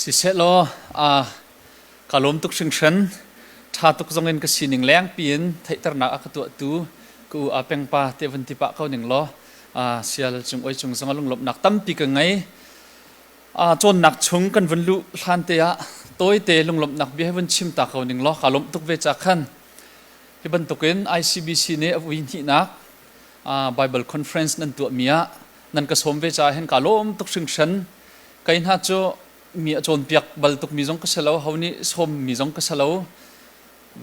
สิเสโลกาลมตุกชิงชันถ้าตุกจงเงินกสิหนึ่งแรงปีนไทยตระหนักอักตัวตูกูอาเป็งปาเทวันติปะเขาหนึ่งล้อเสียลจงอ้อยจงสังลุงหลบหนักตั้มปีกันไงจนหนักชงกันวันลุทันเตะตัวเตะลุงหลบหนักเบี้ยวันชิมตาเขาหนึ่งล้อกาลมตุกเวจากขันที่บรรทุกเงิน ICBC เนี่ยวินที่นักBible Conference นั่นตัวเมียนั่นก็สมเวจาเห็นกาลมตุกชิงชันใครน่าจะมีโจนเปียกบัลตุกมีจงกษลาวเขานี่สมมีจงกษลาว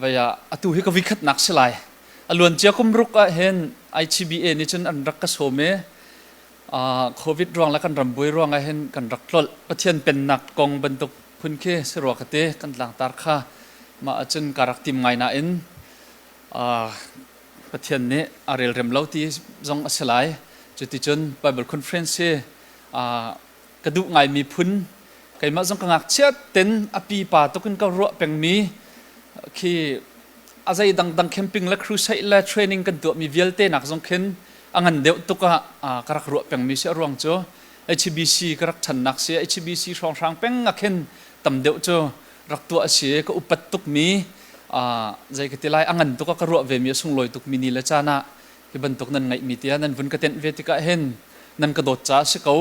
ว่าตัวที่ก็วิคัดนักสลายล้วนเจ้าคุมรุกเห็น ICBC นี่จนอันรักก็สมโควิดร่วงแล้วกันรำบุยร่วงเห็นกันรักลดประเทศเป็นหนักกองบรรทุกพื้นเคสรัวกเตะกันหลังตาค่ามาจนการรักทีมไงน่ะเอ็นประเทศนี้อะไรเริ่มเล่าที่จงสลายจุดที่จน Bible Conference กระดูกไงมีพื้นใครมาจงกังหักเชื่อเต็นอปีป่าตุกันก็รัวเป็นมีคืออาศัยดังแคมปิ้งและครูใช้และเทรนนิ่งกันตัวมีเวลเต้หนักจงเข็นอันเดียวตุกกระรักรัวเป็นมีเสียรวงโจ ICBC กระรักฉันนักเสีย ICBC ช่องทางเป็นเข็นต่ำเดียวโจรักตัวเสียก็อุปตุกมีใจกติไลอันตุกกระรัวเวมีส่งลอยตุกมีนี่ละจานะที่บรรทุกนั้นไงมีเตียนั้นวุ่นกระเต็นเวทิกาเห็นนั่นกระโดดจ้าสิเขา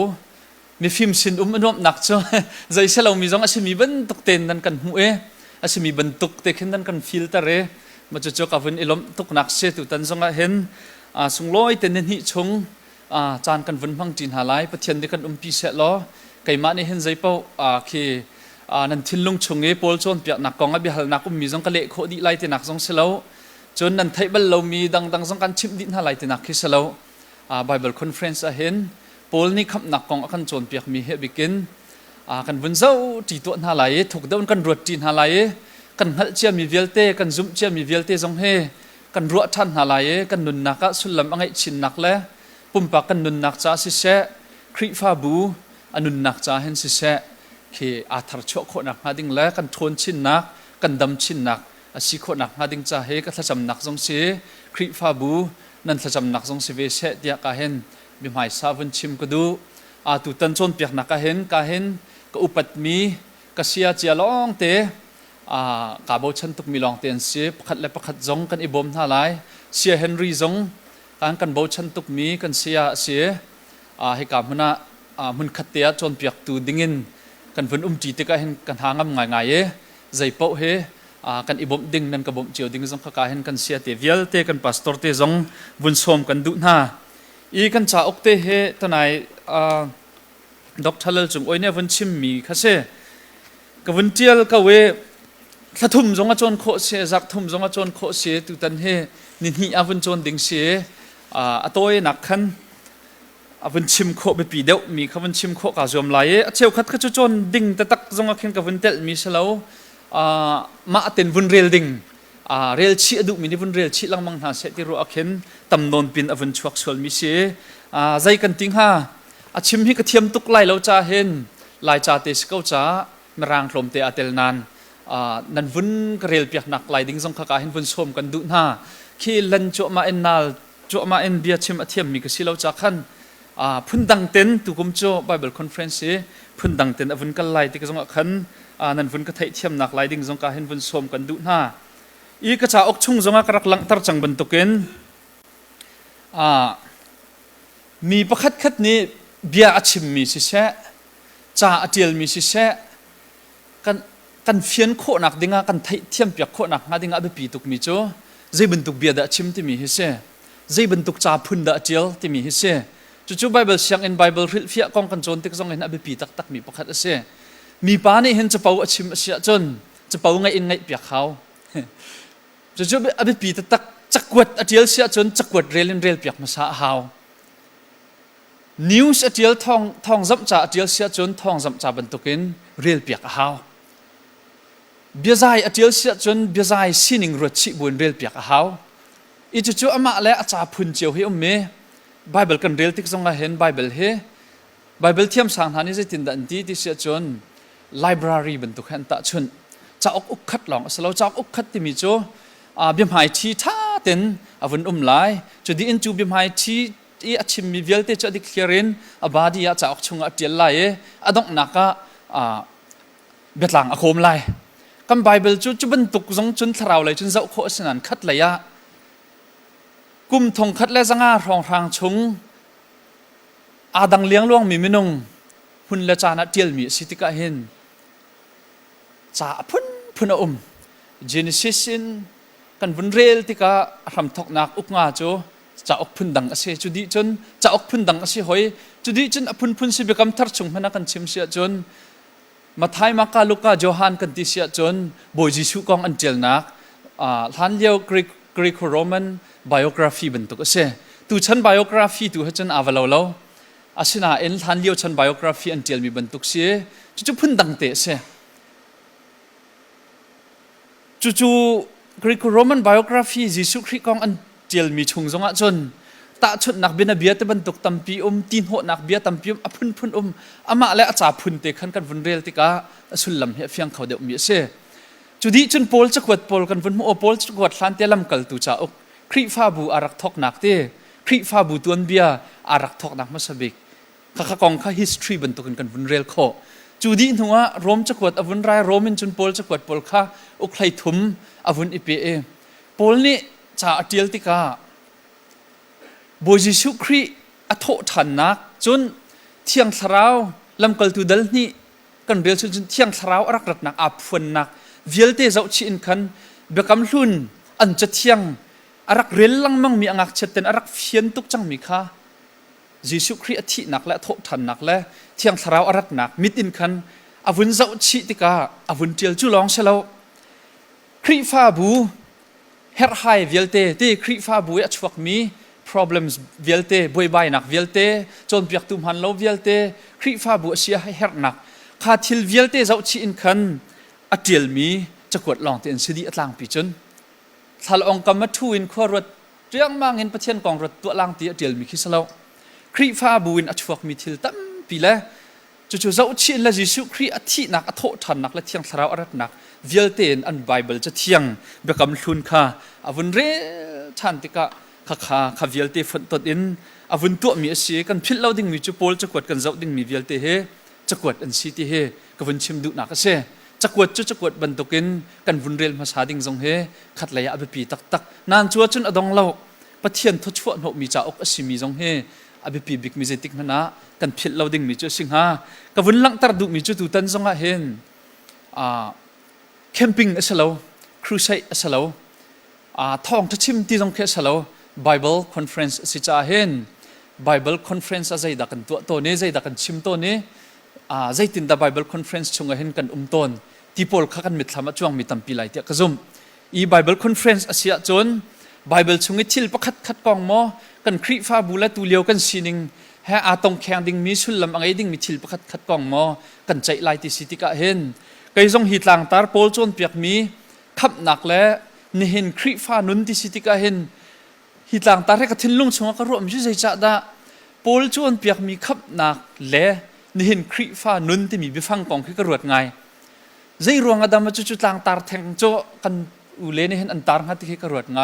มีฟิล์มสินนุ่มหนักจ้ะใจเสลามีจงอาศัยมีบรรทุกเต็นนั่นกันหัวอาศัยมีบรรทุกเต็นนั่นกันฟิลเตอร์มาจะกับวันอิลมตุกหนักเสียตุตันจงเห็นส่งลอยเต็นหิชงจานกันวันพังจีนหาไลประเทศที่กันปีเสล้อไก่มาในเห็นใจเป้าคือนั่นทิ้งลงชงปอลจนเปียกหนักกองบิฮัลนักมีจงกะเละโคดีไลเต็นหนักจงเสล้อจนนั่นไทยบัลเรามีดังจงกันชิมดินหาไลเต็นหนักคือเสล้อBible Conference เห็นปอลนี่ขับหนักกองกันจนเปียกมีเฮบิกินกันวันเจ้าจีตัวหาไลถูกเดินกันรวดจีนหาไลกันหัดเชื่อมีเวลเต้กันซุ่มเชื่อมีเวลเต้จงเฮกันรัวทันหาไลกันนุนนักสุดลำอังไงชินนักและปุ่มปากกันนุนนักจ้าสิเสคริฟาบูอนุนนักจ้าเห็นสิเสคืออาถรรพ์โชคหนักหาดิ่งและกันทนชินนักกันดำชินนักสิโคหนักหาดิ่งจ้าเฮกันทะจำนักจงเสคริฟาบูนั่นทะจำนักจงเสเวเสเดียกาเห็นบิมหายซาวันชิมก็ดูตุตันจนเปียกนักกาเห็นก็อุปัตมีก็เสียเจียลองเตกาโบชันตุกมีลองเตียนเสียประคัดและประคัดจงกันอิบอมท่าไรเสียเฮนรี่จงกันโบชันตุกมีกันเสียให้กามันมันขัดเตียจนเปียกตูดิ่งินกันฝนจีติกาเห็นกันหางง่ายใจเป้าเฮกันอิบอมดิ่งนั่นกบอมเจียวดิ่งจงข้าเห็นกันเสียเตวิลเตกันพาสตอร์เตจงวุนสมกันดุหน้าอีกันจ่าอกเตเฮตนายด็อกเตอร์จงโอยเนี่ยวุนชิมมีข้าเสกวุนเจียลก็เวถ้าทุ่มจงอาจนโคเสียจักทุ่มจงอาจนโคเสียตุตันเฮนิฮีอาวุนจนดิ่งเสียตัวนักขันอาวุนชิมโคไปปีเดียวมีขวุนชิมโคกาจอมไหลเชี่ยวขัดขจรดิ่งแต่ตักจงอาเข็นกวุนเตลมีเสลาวมาเต็นวุนเรียลดิ่งเรียลชีดุมีนิวุนเรียลชีลังมังหาเสติรัวอาเข็นตำนนปินอาวุนชวักชวลมีเสียใจกันติงฮาชิมฮิกเทียมตุกไลเราจ่าเห็นลายจ่าเตสเก้าจ่ามรางลมเตอเตลนานนั่นวุ้นกระเรียลเปียกหนักไหลดิ้งจงข้าเห็นวุ้นชมกันดุหน้าขี้เล่นจ่อมาเอ็นนาลจ่อมาเอ็นเบียชิมเทียมมีกระสิเราจากขันพุ่นดังเต็นตุกุมจ่อ Bible Conference พุ่นดังเต็นวุ้นกันไหลที่กระจงขันนั่นวุ้นกระไทยเทียมหนักไหลดิ้งจงข้าเห็นวุ้นชมกันดุหน้าอีกระจ่าอกชุ่งจงกระรักหลังตรจังบรรทุกินมีประคัดนี้เบียอาชิมมีสิเสจ่าอเจียลมีสิเสกันเฟียนโคหนักดิ้งกันไทยเทียมเปียกโคหนักงาดิ้งอภิปีตุกมีโจใจบรรทุกเบียดชิมที่มีฮิเสใจบรรทุกจ่าพุ่นดาเจียลที่มีฮิเสจู่ๆไบเบิลเสียงอินไบเบิลริลฟิยกองกันโจนที่กงเห็นอภิปีตักมีประคัดเสมีป้านี่เห็นจะเป่าชิมเสียจนจะเป่าไงอินไงเปียกเขาจู่ๆอภิปีตักจักวดเจียลเสียจนจักวดเรลินเรลเปียกมาสาหาวนิวส์เจียลทองจับจ่าเจียลเสียจนทองจับจ่าบรรทุกินเรลเปียกหาวเบียใจอเจียลเสียจนเบียใจสินิงรถชิบุนเรลเปียกหาวอีจู่ๆอามาและอาจารย์พุนเจียวให้เมไบเบิลกันเรลที่จงเห็นไบเบิลเฮไบเบิลเทียมสังหารนี่จะติดดันดีที่เสียจนไลบรารีบรรทุกเห็นตาชนจะออกคัดหลงสลาวจะออกคัดที่มีโจเบียมหายที่ท่าเต็นอวันไลจุดที่อินจูเบียมหายที่อีอาชิมมีเวลเตจะดิเคลียรินอบาดีอาจะออกชงอัดเจลไลอดงนัก เบียดหลังอโคมไลคำไบเบิลจุบันตุกจงจุนทราวเลยจุนเจ้าโคสนันคัดเลยะกุมทงคัดและสังอาทองทางชงอาดังเลี้ยงล่วงมีมินงหุ่นละจานะเตียลมีสิติกาเห็นจ่าพุนเจเนซิสกันวันเรลติกาทำทอกนักอุกงาโจจะออกพุนดังเสียจุดีจนจะออกพุนดังเสียหอยจุดีจนพุนสิเบกำทัดชงพนักกันชิมเสียจนมาไทยมากาลูกาโจฮันกันติเสียจนบอยจิสุกองอันเจลนักท่านเลี้ยวกรีกโรมันไบโอกราฟีบรรทุกเสียตูฉันไบโอกราฟีตูให้ฉันอาวลาวอาศินาเอ็นท่านเลี้ยวฉันไบโอกราฟีอันเจลมีบรรทุกเสียจู่พุนดังเตะเสียจู่กรีกโรมันไบโอกราฟีจิสุคริกองอันเจลมีชงจงอ่ะจนตาชุดนักเบียนเบียตบรรทุกตัมปีตีนหัวนักเบียตัมปีพุนอามาและอาจารย์พุนเตะขันกันวันเรลติกาสุลลัมเฮียงเขาเดียวมีเสียจุดีจนโพลจะกวดโพลกันวันมัวโพลจะกวดลันเตลัมกัลตูจ่าอกคริฟ้าบูอารักทอกนักเตคริฟ้าบูตัวนเบียอารักทอกนักมาสบิกข้ากองข้า history บรรทุกกันวันเรลโคจุดีหัวโรมจะกวดอวุนไรโรมินจนโพลจะกวดโพลข้าอุคไลทุมอวุนอิเปเอโพลนี้จ่าเตียลติกาบอยจิสุครีอโททันนักจนเที่ยงสราวลำกลตูดัลนี่กันเรียลจนเที่ยงสราวรักรักนักอับฝนนักเวียลเตเจ้าชินคันเบกำลุนอันจะเที่ยงรักเรลลังมั่งมีอังเชตเตนรักเฟียนตุกจังมีค่ะจิสุครีอธินักและโททันนักและเที่ยงสราวรักนักมิดอินคันอวุนเจ้าชิติกาอวุนเจียลจุลองเชลาวคริฟ้าบูเฮร์ไฮเวียลเตที่คริฟ้าบูอัชวักมี problems เวียลเตบอยใบนักเวียลเตจนเปียกตุมหันเราเวียลเตคริฟ้าบัวเสียให้เฮร์นักขาดทิลเวียลเตเจ้าชีอินคันอัดเจลมีจะกดลองเตียนสิดีอัดลางปีจนถ้าเราองกรรมทูอินขวรถเรื่องมางเห็นประเทศกองรถตัวลางตีอัดเจลมีคิดสลาวคริฟ้าบัวอินอัชวกมีทิลตั้มปีแล้วจู่ๆเจ้าชีอินและยิสุคริอัธินักอัทโททันนักและเที่ยงสราวรักนักเวียลเตนอันไบเบิลจะเที่ยงเบกำลุนค่ะอวุนเรทันติกะข้าเวียลเตฝนตกอินอวุนตัวมีเสียกันพิลเราดิ่งมีจุโพลจะกวดกันเจ้าดิ่งมีเวียลเตเฮจะกวดอันซีตีเฮกับวุนชิมดุนักเสียจะกวดจะกวดบรรทุกินกันวุนเรียลมาชาดิ่งทรงเฮขัดระยะอภิปีตักนานชัวจนอดองเราปะเทียนทชัวหกมีจ่าอกอสิมีทรงเฮอภิปีบิกมีเจติกนั่นนะกันพิลเราดิ่งมีจุสิงหากับวุนลังตรดุมีจุตุตันทรงเฮนแคมปิ้งเสลาวครูไซเสลาวท่องทัชิมที่ทรงเคเสลาว Bible Conference สิจ้าเห็น Bible Conference ใจดักกันตัวนี้ใจดักกันชิมตัวนี้ใจตินดา Bible Conference ชงเห็นกันต้นที่พอลข้ากันมิตรธรรมะช่วงมีตั้มปีไหลเดียกซุ่มอี Bible Conference อาเซียจน Bible ชงทิลประคัดกองมอกันคริฟ้าบุลตูเลียวกันซีนิงแห่อาตงแข่งดิ่งมีสุลลำอังไอดิ่งมีทิลประคัดกองมอกันใจไหลที่สิติกะเห็นไกยงหิตลางตาร์โพลจนเปียกมีขับหนักและนิเห็นคริฟ้านุนที่สิติกะเห็นหิตลางตาร์ให้กระทินลุงชงกระรวมชื่อใจจัดดาโพลจนเปียกมีขับหนักและนิเห็นคริฟ้านุนที่มีบิฟังกองคือกระรวดไงใจรวงอดามจุดลางตาร์แทงโจกันอุเลนิเห็นอันตาร์หัดที่กระรวดไง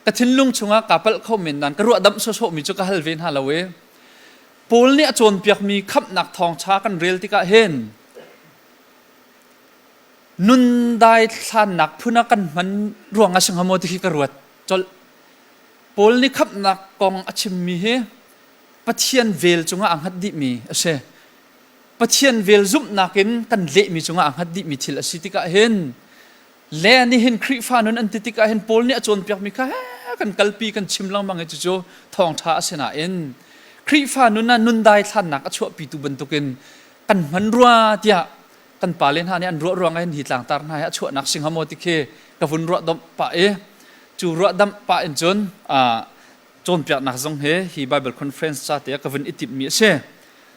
กระทินลุงชงกาเปิลเข้าเมนนันกระรวดดำโซมีจุกฮัลเวนฮาลาเวโพลเนี่ยจนเปียกมีขับหนักทองช้ากันเรียลที่กะเห็นนุนได้ท่านนักพูนักกันมันรวงอาชังหโมติกระรวดจนโพลนี่ขับนักกองอาชิมมีเฮปะเทียนเวลจงอังหัดดิมีเสปะเทียนเวลซุ่มนักเห็นกันเละมีจงอังหัดดิมีทิลสิติกะเห็นเละนี่เห็นคริฟ้านุนอันติกะเห็นโพลนี่จนเปียกมีค่ะกันกัลปีกันชิมลังมังเอจูทองท้าเสนาเอ็นคริฟ้านุนนั้นนุนได้ท่านนักชั่วปีตุบันตุกินกันมันรัวเดียกันป่าเลนหานี่อันรัวรัวไงหิตลางตาร์นายชั่วนักสิงหโมติเคกับวุนรัวดมป่าจูรัวดมป่าเอ็นจนเปียกนักทรงเฮฮีไบเบิลคอนเฟรนซ์จ้าเตียกับวุนอิติมีเช่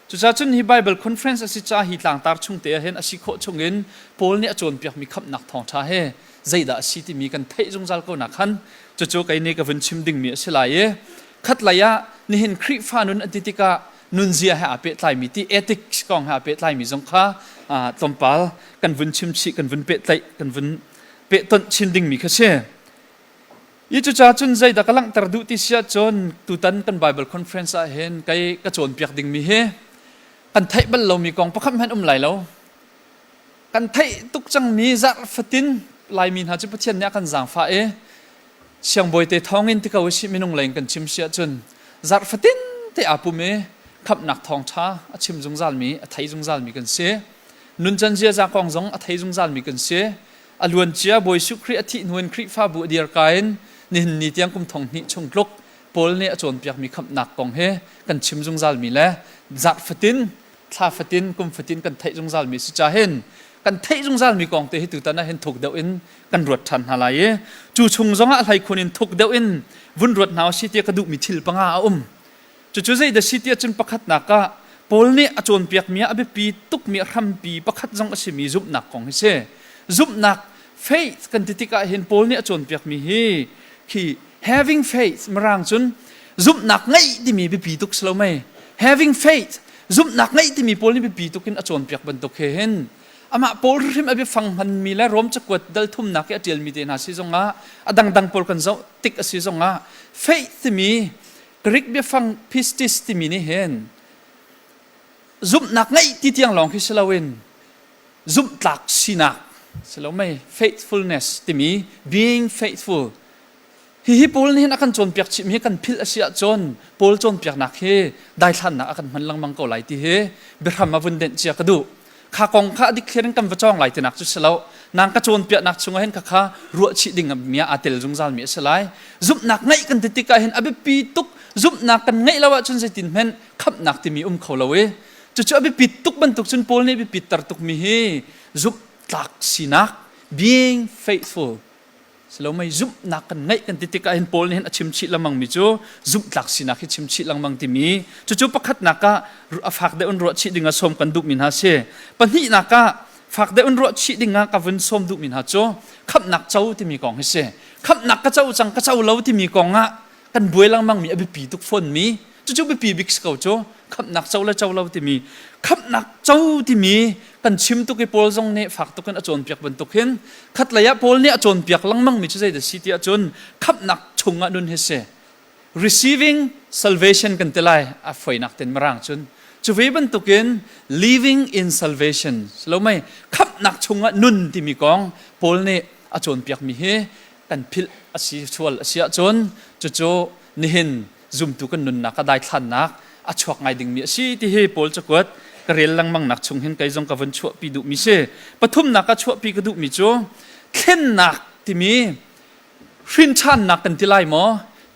จุดจ้าจนฮีไบเบิลคอนเฟรนซ์สิจ้าหิตลางตาร์ชงเตียเห็นอสิโคชงเงินโพลเนี่ยจนเปียกมีขับนักทองชาเฮใจด่าสิที่มีกันเทจงจัลก็นักขันจู่ๆไอ้นี่กับวุนชิมดิ่งมีเช่ไรขัดระยะนี่เห็นคริฟ้านุนอติติกานุนเสียหาเป็ดไลมีที่เอติกส์กองหาเป็ดไลมีสงข้าตมปาลกันวุนชิมชีกันวุนเป็ดไลกันวุนเป็ดต้นชินดิ่งมีแค่เช่ยี่จุดจ้าจนใจดักลังตรดุติเสียจนตุตันกันไบเบิลคอนเฟรนซ์เห็นไกกระโจนเปียกดิ่งมีเฮกันไทยบัลเรามีกองประคับแห่งไหลเรา กันไทยตุกจังมีจัดฟัดินลายมินหาจุปเทียนเนี่ยกันจางฟ้าเชียงบอยเตทองอินที่เขาวิชิมินงเลงกันชิมเสียจนจัดฟัดินเตอาปุเมขับหนักทองช้าชิมจงจัลมีไทยจงจัลมีกันเสียนุนจันเจียจากกองจงไทยจงจัลมีกันเสียอลวนเจียบอยสุครีอธินวลคริฟ้าบุเดียร์กายนินนิตยังกุมทองนิชงกลกปอลเนี่ยจนเปียกมีขับหนักกองเฮกันชิมจงจัลมีแล้วจัดฟัดินทาฟัดินกุมฟัดินกันไทยจงจัลมีสุจาเห็นกันไทยจงจัลมีกองเตหิตุตันนะเห็นถูกเดาอินกันรวดทันหาลายจู่ชงจงอะไรคนอินถูกเดาอินวุ่นรวดหนาวสิเตียกระดูมีทิลปังอาจู่ใจเดสิเตียจนประคัดนักะปอลเนี่ยจนเปียกมีอเบปีตุกมีรำปีประคัดจงอสิมีจุบหนักกองเฮเซจุบหนัก faith กันติกะเห็นปอลเนี่ยจนเปียกมีเฮคือ having faith มรังจนจุบหนักไงที่มีเบปีตุกสโลไม่ having faith จุบหนักไงที่มีปอลเนี่ยเบปีตุกินจนเปียกบันตุกเห็นอามาปอลริมอเบฟังหันมีและร่มจะกวดดัลทุ่มนักเจียลมีเดนหาซิจงะดังปอลกันเจ้าติกซิจงะ faith ที่มีกริกเบฟังพิสติสที่มีนี่เห็นจุบหนักไงที่เตียงหลงคือสลาวินจุบหลักสินักสลาไม่ faithfulness ที่มี being faithful ฮิปอลนี่นักกันจนเปียกชิมให้กันพิลเสียจนปอลจนเปียกหนักเฮได้ทันนักกันมันลังมังเกาไหลที่เฮเบรมาวันเดนเจียกระดูข้ากองข้าดิเครงกันวจ้องไหลที่นักจุดสลาวนางกระโจนเปียกหนักชงเห็นข้ารัวชิดิ่งมีอาเตลจงจานมีสลายจุบหนักไงกันติกาเห็นอเบปีตุกจุบหนักกันไงแล้วว่าจนจะตินเห็นขับหนักที่มีเขาเลวจู่ๆอเบปีตุกบรรทุกจนปอลนี่อเบปีตรตุกมีเฮจุบหลักสินัก being faithfulสโลไม่จุบนักกันไงกันติกาเห็นปอลนี่เห็นชิมชิลังมังมิจูจุบหลักสินักชิมชิลังมังที่มีจู่ๆประคัดนักก็ฝากเดินรัวชิดิ่งสมกันดุมินฮาเซ่ปัญหานักก็ฝากเดินรัวชิดิ่งกับวันสมดุมินฮาโจขับนักเจ้าที่มีกองให้เซ่ขับนักก็เจ้าจังก็เจ้าเล่าที่มีกองกันบวยลังมังมีอเบปีทุกฝนมีจู่ๆไปปีบิกสเกาโจขับนักเจ้าและเจ้าเล่าที่มีขับนักเจ้าที่มีกันชิมตุกปอลจงเนี่ยฝากตุกันอจนเปียกบรรทุกเห็นขัดระยะปอลเนี่ยอจนเปียกลังมังมีจู่ๆเดสิที่อจนขับนักชงนุนเฮเซ receiving salvation กันเตลัยอาฝอยนักเต็นมรังจนจู่เวบรรทุกเห็น living in salvation แล้วไม่ขับนักชงนุนที่มีกองปอลเนี่ยอจนเปียกมีเฮกันพิลอสิชวลอสิอจนจู่ๆนิหินซุ่มตุกันนุนนักก็ได้ทันนักอชวกไงดิ่งมีสิที่เฮปอลจะกวดกระเรลลังมังนักชงเห็นไกจงกับวันชั่วปีดุมิเช่ปฐุมนักก็ชั่วปีกระดุมิโจเข่นนักที่มีฟินชันนักกันที่ไล่หมอ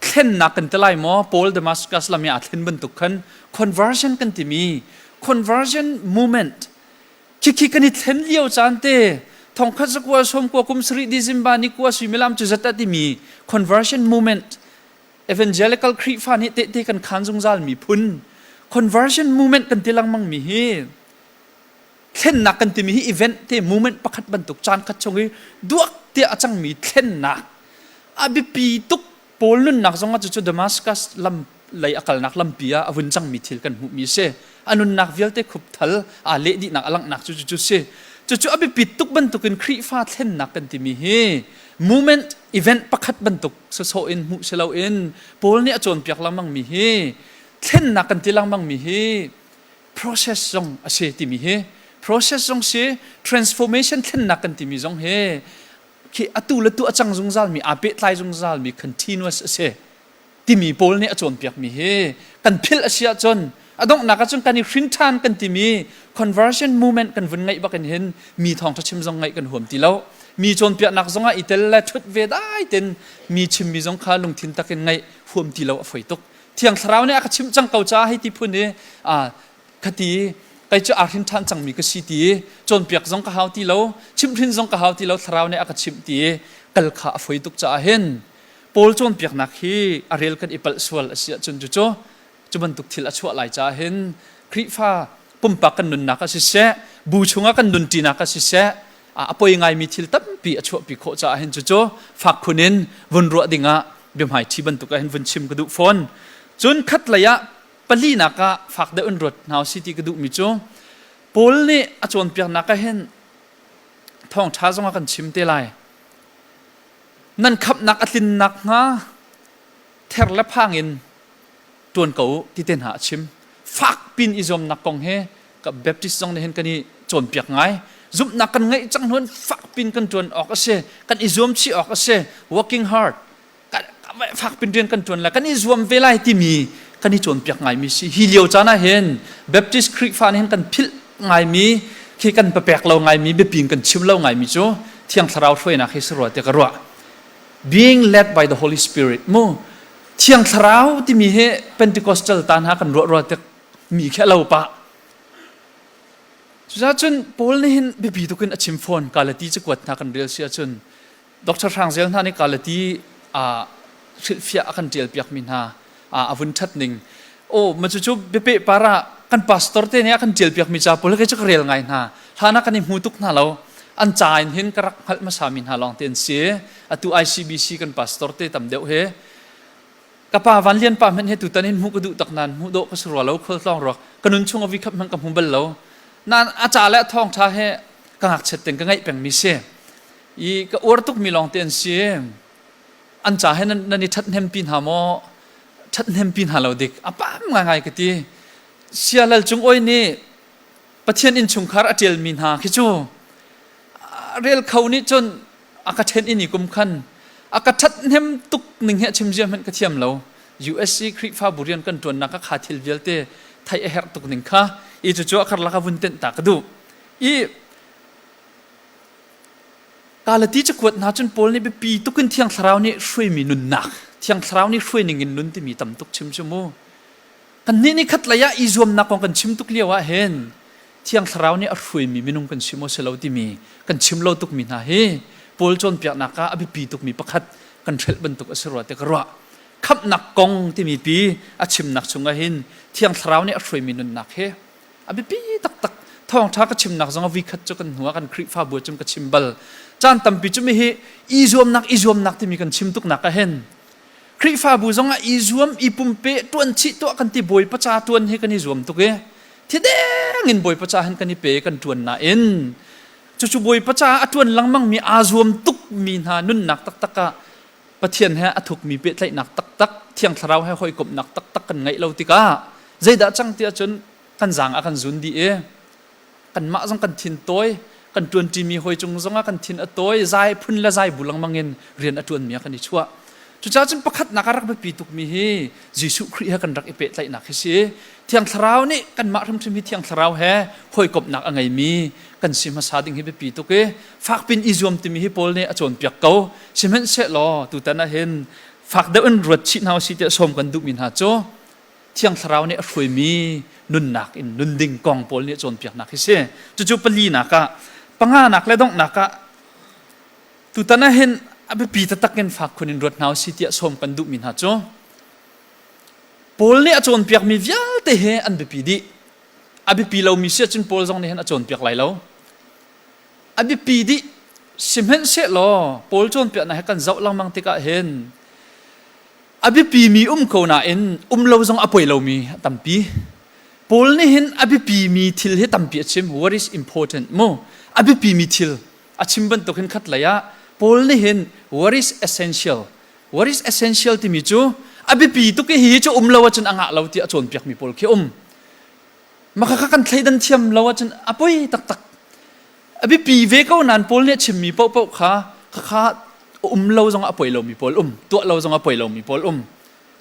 เข่นนักกันที่ไล่หมอปอลเดมัสกัสลามีอัดเห็นบรรทุกขัน conversion กันที่มี conversion movement คิดกันนี่เห็นเลี้ยวจานเต้ทองคัดสักว่าสมกว่ากุมสรีดิซิมบานิกว่าสุมิลามจุดจัดที่มี conversion movement evangelical Khrihfaนี่เตะกันขันจงจานมีพุนconversion movement กันที่ลังมังมีเฮเช่นนักกันที่มี event ที่ movement ประคัดบรรทุกจานคัดชงดวกเตะอาจังมีเช่นนักอาบิปีตุกปอลนุนนักจงว่าจุดดมัสกัสลำไหลอากาศนักลำปีอาวุนจังมีทิลกันหุมีเช่อนุนักเวลเตขุบทัลเลดีนักอลังนักจุดเช่จู่ๆอาบิปีตุกบรรทุกกันครีฟ้าเช่นนักกันที่มีเฮmovement event ประคัดบรรทุกโซอินมุเชลาอินปอลเนี่ยจนเปียกลังมังมีเฮเช่นนักกันที่ลังมังมีเฮ process จงอาเซที่มีเฮ process จงเซ transformation เช่นนักกันที่มีจงเฮคืออตุละตุอาจังจงจาลมีอาเปตไลจงจาลมี continuous อาเซที่มีปอลเนี่ยจนเปียกมีเฮกันพิลอาเซียจนอดงนักจนกันนี่ฟินทานกันที่มี conversion movement กันวันไงบ้างกันเห็นมีทองทัชชิมจงไงกันห่วมตีแล้วมีจนเปียกนักจงอิตาลีชุดเวดายเต็นมีชิมมีจงข้าลงทินตะกันไงห่วมตีแล้วฝอยตกเที่ยงสาวเนี่ยก็ชิมจังเกาจ้าให้ที่พุ่นเนี่ยคดีไก่จะอาหินทันจังมีก็สีตีจนเปียกจงกะหาวที่เราชิมพินจงกะหาวที่เราสาวเนี่ยก็ชิมตีกัลขาฝอยตกจ้าเห็นปอลจนเปียกนักฮีอาเรลกันอิปัลสวลเสียจนจู่ๆจุบันตุกทิลชั่วไหลจ้าเห็นคริฟ้าปุ่มปักกันนุนนักก็สิเสบูชงกันนุนตีนักก็สิเสปอยไงมีทิลตั้มปีชั่วปีโคจ้าเห็นจู่ๆฝากคนนินวนรัวดิ่งเบียมหายที่บรรทุกเห็นวนชิมกระดูกฟอนจนคัดระยะปลีนักฝากเดินรถนาวสิที่กระดูกมิจูปอลนี่อาจวนเปียกนักเห็นท้องช้าจงกันชิมเตลัยนั่นขับนักอลินนักเทรและพังอินตวนเก่าที่เต้นหาชิมฝากปินอิจอมนักกองเฮกับเบบติสจงเห็นกันนี่จนเปียกไง zoom nak kan ngai chang hun fak pin kan tuan ok ase kan izom chi ok ase working hard kan fak pin rian kan tuan la kan izom velai ti mi kan ni chon piak ngai mi si hilio chana hen baptist Khrihfa hen kan phil ngai mi khi kan pa pek lo ngai mi be ping kan chim lo ngai mi chu thiang tharau thoi na khi sro te ka ro being led by the Holy Spirit mo thiang tharau ti mi he Pentecostal tan ha kan ro te mi khe lo pa cha chun Paul ni hin be bi tu kan achim phone kalati che kwat na kan real sia chun Dr. Hrang zel na ni kalati Khrihfa akan tel piak min ha avun that ning o ma chu be pe para kan pastor te ne akan tel piak mi cha Paul ke chak rel ngai na hana kan mu tuk na lo an chain hin karak hal ma samin ha long ten se atu ICBC kan pastor te tam deuh he kapa van lian pa men he tu tanin mu ko du tak nan mu do ka sro lo khol tlong ro kanun chung awi khap man ka hum bal lo nan acha le Thawngṭha he ka ngak chet teng ka ngai peng mi se I ka or tuk mi long ten se an cha he nan ni that nem pin ha mo that nem pin ha lo dik apa ngai ka ti sialal chung oi ni pathian in chung khar atel min ha khi chu rel khawni chon aka then ini kum khan aka that nem tuk ning he chim jam han ka thiam lo USC Khrihfa burian kan ton na ka kha thil velte thai a her tuk ning kha I chu chu akhar la ka vun ten ta ka du I kalati chakwat na chun Paul ni be pi tukin thiang tharau ni hrui mi nun nak thiang tharau ni hrui ning in nun ti mi tam tuk chim chumu kan ni khat la ya I zoom na kong kan chim tuk liawa hen thiang tharau ni a hrui mi minung kan chimo selo ti mi kan chim lo tuk mi na he Paul chon piak na ka abi pi tuk mi pakhat kan threl ban tuk asro te ka ro Khamhnak kong ti mi pi a chim nak chunga hin thiang tharau ni a hrui mi nun nak he abi pi tak tak Thawngṭha ka chim nak zonga vi khat chu kan huwa kan Khrihfa bu chum ka chimbal chan tampi chumi hi izom nak ti mi kan chim tuk nak ka hen Khrihfa bu zonga izom ipumpe tuan chi to kan ti boy pacha tuan he kan izom tuk e thideng in boy pacha han kan ni pe kan tuan na in chu boy pacha atuan langmang mi azom tuk mi na nun nak tak taka pathian he athuk mi pe tlai nak tak tak thiang tharau he hoi kop nak tak tak kan ngai lo tika zaida chang tia chun kan jang a kan zun di e kan ma jong kan thin toy kan tuan ti mi hoi chung zonga kan thin a toy zai phun la zai bulang mangin rian atuan mi kan ni chua chu cha chun pakhat nakarak be pi tuk mi hi Jesu Khrih kan rak ipe tlai nak hi si thiang tharau ni kan ma thum thim hi thiang tharau he hoi kop nak angai mi kan sim sa ding hi be pi tuk e fak pin izom ti mi hi Paul ne achon piak ko simen se lo tu ta na hen fak de un rot chi naw si te som kan du min ha cho thiang tharau ni a hrui mi nun nak in nun ding kong Paul ni chon piak nak hi se chu pali na ka panga nak le dong naka tu ta na hen abi pi ta takin fak khunin rot naw si te som kan du min ha cho Paul ni achon piak mi vial te he an be pi di abi pi lo mi se chin Paul jong ni hen achon piak lai lo abi pi di simhen se lo Paul chon piak na he kan zau lang mang tika hen abi pi mi ko na in lo jong apoi lo mi tampi Paul ni hen abi pi mi thil he tampi chim what is important mo abi pi mi thil achim ban to khen khat la ya Paul ni hen what is essential ti mi chu abi pi tu ke hi chu lo chun anga lo ti achon piak mi Paul ke makaka kan thleidan thiam lo chun apoi tak tak abi pi ve ko nan Paul ne chim mi pau kha lo jong apoi lo mi Paul tu lo jong apoi lo mi Paul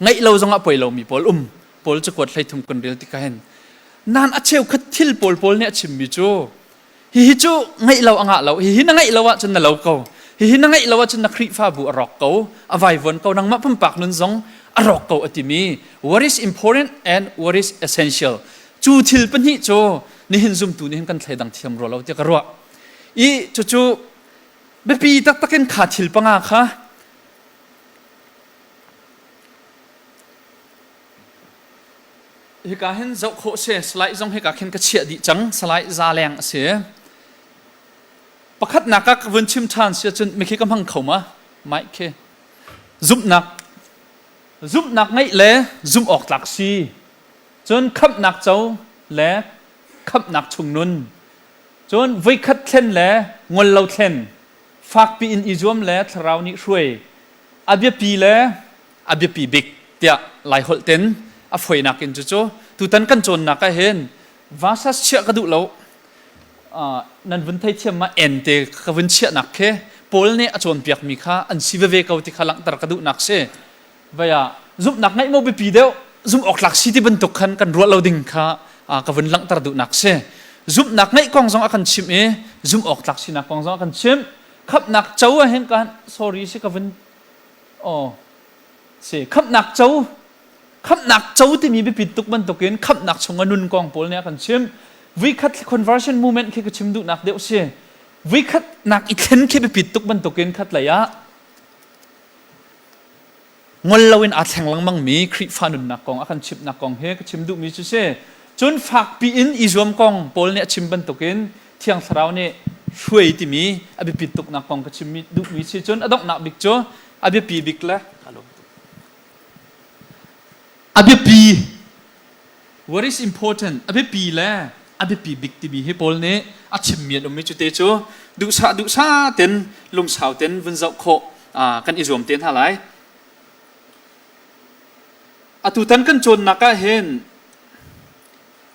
ngai lo jong apoi lo mi Paul chu kwat thlai thum kon rel ti ka hen nan acheu khat thil Paul ne chim mi chu hi chu ngai lo anga lo hi na ngai lo wa chun na lo ko hi na ngai lo wa chun na Khrihfa bu arok ko avai von ko nang ma pum pak nun jong arok ko atimi what is important and what is essential chu thil pan hi chu Nihin zum tu Nihin kan thledang thiam ro lo te ka ro I chu be pi tak takin kha thil panga kha hi ka hen zau kho se slide jong hi ka khen ka chia di chang slide za leng se pakhat na ka vun chim than se chun me khi kam hang khoma mai khe zum nak ngai le zum ok tak si chun Khamhnak chau le Khamhnak chung nun chun voi khat thlen le ngol lo thlen fak pi in izom le thrau ni hrui abia pi big tia lai hol ten a foi nakin chu tu tan kan chon na ka hen vasa chia ka du lo นั่นวันไทยเทียมมาเอ็นเตกวันเชียนักแค่ปอลเนี่ยจวนเปียกมีค่าอันซีเวเขาที่ขลังตรกระดูนักเสว่าซุปนักไงโมไปปีเดียวซุปออกหลักสิที่บรรทุกขันกันรัวเราดิ่งค่ากวันหลังตรกระดูนักเสซุปนักไงกองซองอากันชิมซุปออกหลักสินักกองซองอากันชิมขับนักเจ้าเห็นกัน sorry สิกวันสิขับนักเจ้าที่มีไปปิดตุกบรรทุกเงินขับนักชงอนุนกองปอลเนี่ยกันชิมวิคัด conversion movement แค่ก็ชิมดูนักเดียวเสียวิคัดนักอีกเช่นแค่ไปปิดตุกบรรทุกเงินขัดเลยงอลเราเองอาจแข่งลังมังมีคริฟานุนนักกองอาการชิมนักกองเฮก็ชิมดูมีจุดเสียจนฝากปีอินอิจวมกองปอลเนี่ยชิมบรรทุกเงินเที่ยงสาวเนี่ยช่วยที่มีอาไปปิดตุกนักกองก็ชิมดูมีเสียจนอดอกนักบิ๊กโจอาไปปีบิ๊กละอาไปปี what is important อาไปปีละอาไปปีบิ๊กที่มีให้ปอลเนี่ยอาชิมเมียนอมมิจุดเตโจดูซาเต็นลงสาวเต็นวันเจ้าโคกันอิจวมเต็นหาไรอตุตันกันโจนนักเห็น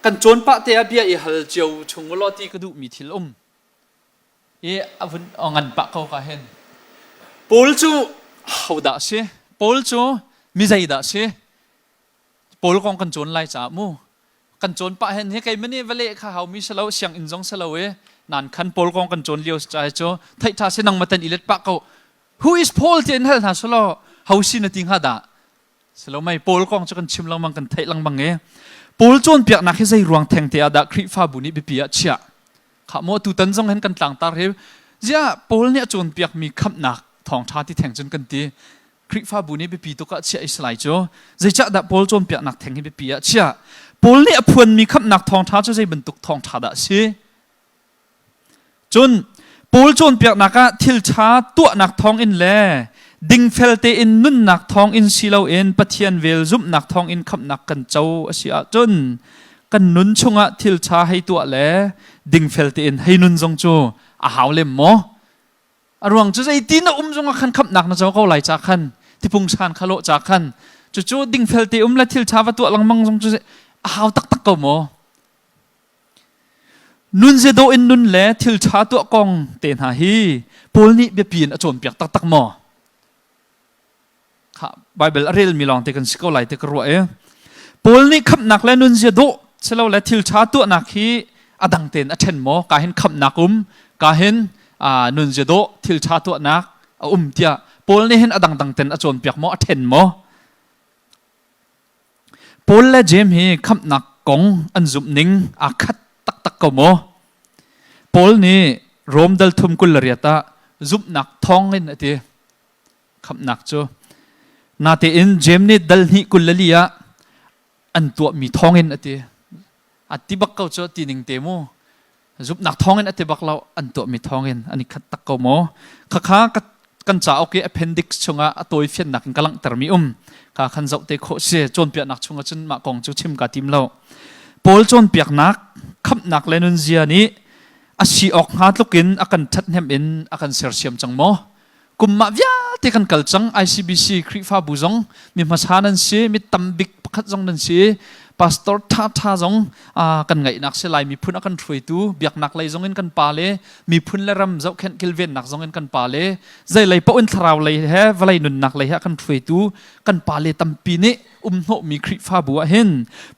กันโจนปะเตียเบียฮัลเจียวชงวลอตีกระดูมีทิลอวันงันปะเขาก็เห็นปอลจูเขาด่าเสียปอลจูมิใจด่าเสียปอลกองกันโจนไล่จ่ามูกันโจนปะเห็นเฮ้ยใครมันนี่เวลข้าเขามีสลาวเสียงอินจงสลาวนั่นคันปอลกองกันโจนเลี้ยวใจโจไทยท่าเสนังมาตันอิเล็ดปะเขา who is Paul เจนเฮลท่าสลาวเขาสินติงฮาด่าสลาวไม่ปอลกองจะกันชิมลังมังกันไทยลังมังปอลโจนเปียกนักให้ใจรวงแทงเตียดาคริฟ้าบุนีไปเปียเชียข้าโมตุตันจงเห็นกันต่างตาเรเจ้าปอลเนี่ยโจนเปียกมีคำหนักทองชาที่แทงจนกันตีคริฟ้าบุนีไปปีตุกะเชียอิสไลโจใจจะดาปอลโจนเปียกนักแทงให้ไปเปียเชียปอลเนี่ยพวนมีคำหนักทองชาจะใจบรรทุกทองชาดาซีจนปอลโจนเปียกนักทิลชาตัวนักทองอินเล่ดิ่งเฟลเตอินนุ่นนักทองอินซีเลวอินปะเทียนเวลซุปนักทองอินคำนักกันเจ้าอาเซียจนกันนุนชงทิลชาให้ตัวเล่ดิ่งเฟลเตอินให้นุนจงจูหาวเล่มโมอรวงจะใจตีนจงขันคำนักนะเจ้าเขาไหลจากขันที่พุงชานขลุ่ยจากขันจู่ดิ่งเฟลเตและทิลชาว่าตัวลังมังจงจูหาวตักก็โมนุนเจโดอินนุนเล่ทิลชาตัวกองเต็นหาฮีปอลนี่เบียปีนโจนเปียกตักโมไบเบิลเรียลมีลองเทกันสกอไลเทกรัวปอลนี่ขับนักและนุนเจโดเชลและทิลชาตัวนักฮีอดังเต็นอเชนโมกาเห็นขับนักกาเห็นนุนเจโดทิลชาตัวนักเตียปอลนี่เห็นอดังเต็นอโจนเปียกโมอเชนโมปอลและเจมฮีขับนักกงอันจุบนิงอาคัดตักก็โมปอลนี่โรมดัลทุมกุลเรียตาจุบนักทองเงินเตียขับนักจ้นาเตอินเจมนี่ดัลนิกุลลียาอันตัวมีทองเงินเตียอัติบักเขาจ้ตีนิงเตโมจุบนักทองเงินอติบักเราอันตัวมีทองเงินอันนี้ขัดตักก็โมข้ากันจ่าโอเค appendix ชงอ่ะตัวเฟียนนักกำลังตรมีข้าขันเจ้าเตโคเสียจนเปียกนักชงอ่ะจนมากองจูชิมกาติมเราปอลจนเปียกนักขับนักเลนุนเจียนี้อาชีออกหาลูกินอากันทัดเฮมอินอากันเสียเสียมจังโมกุมมาวิาที่กันกัลจัง ICBC คริฟ้าบุจงมีมาชานันซีมีตัมบิกพัดจงนันซีพาสตอร์ท่าจงกันไงนักเสลายมีพุ่นอากันถวยตูเบียกนักเลยจงเงินกันปาเลมีพุ่นและรำเจ้าแคนกิลเวนนักจงเงินกันปาเลใจเลยป้อนทราวเลยเฮวเลยนุนนักเลยฮะกันถวยตูกันปาเลตัมปีนี้โหมีคริฟ้าบัวเห็น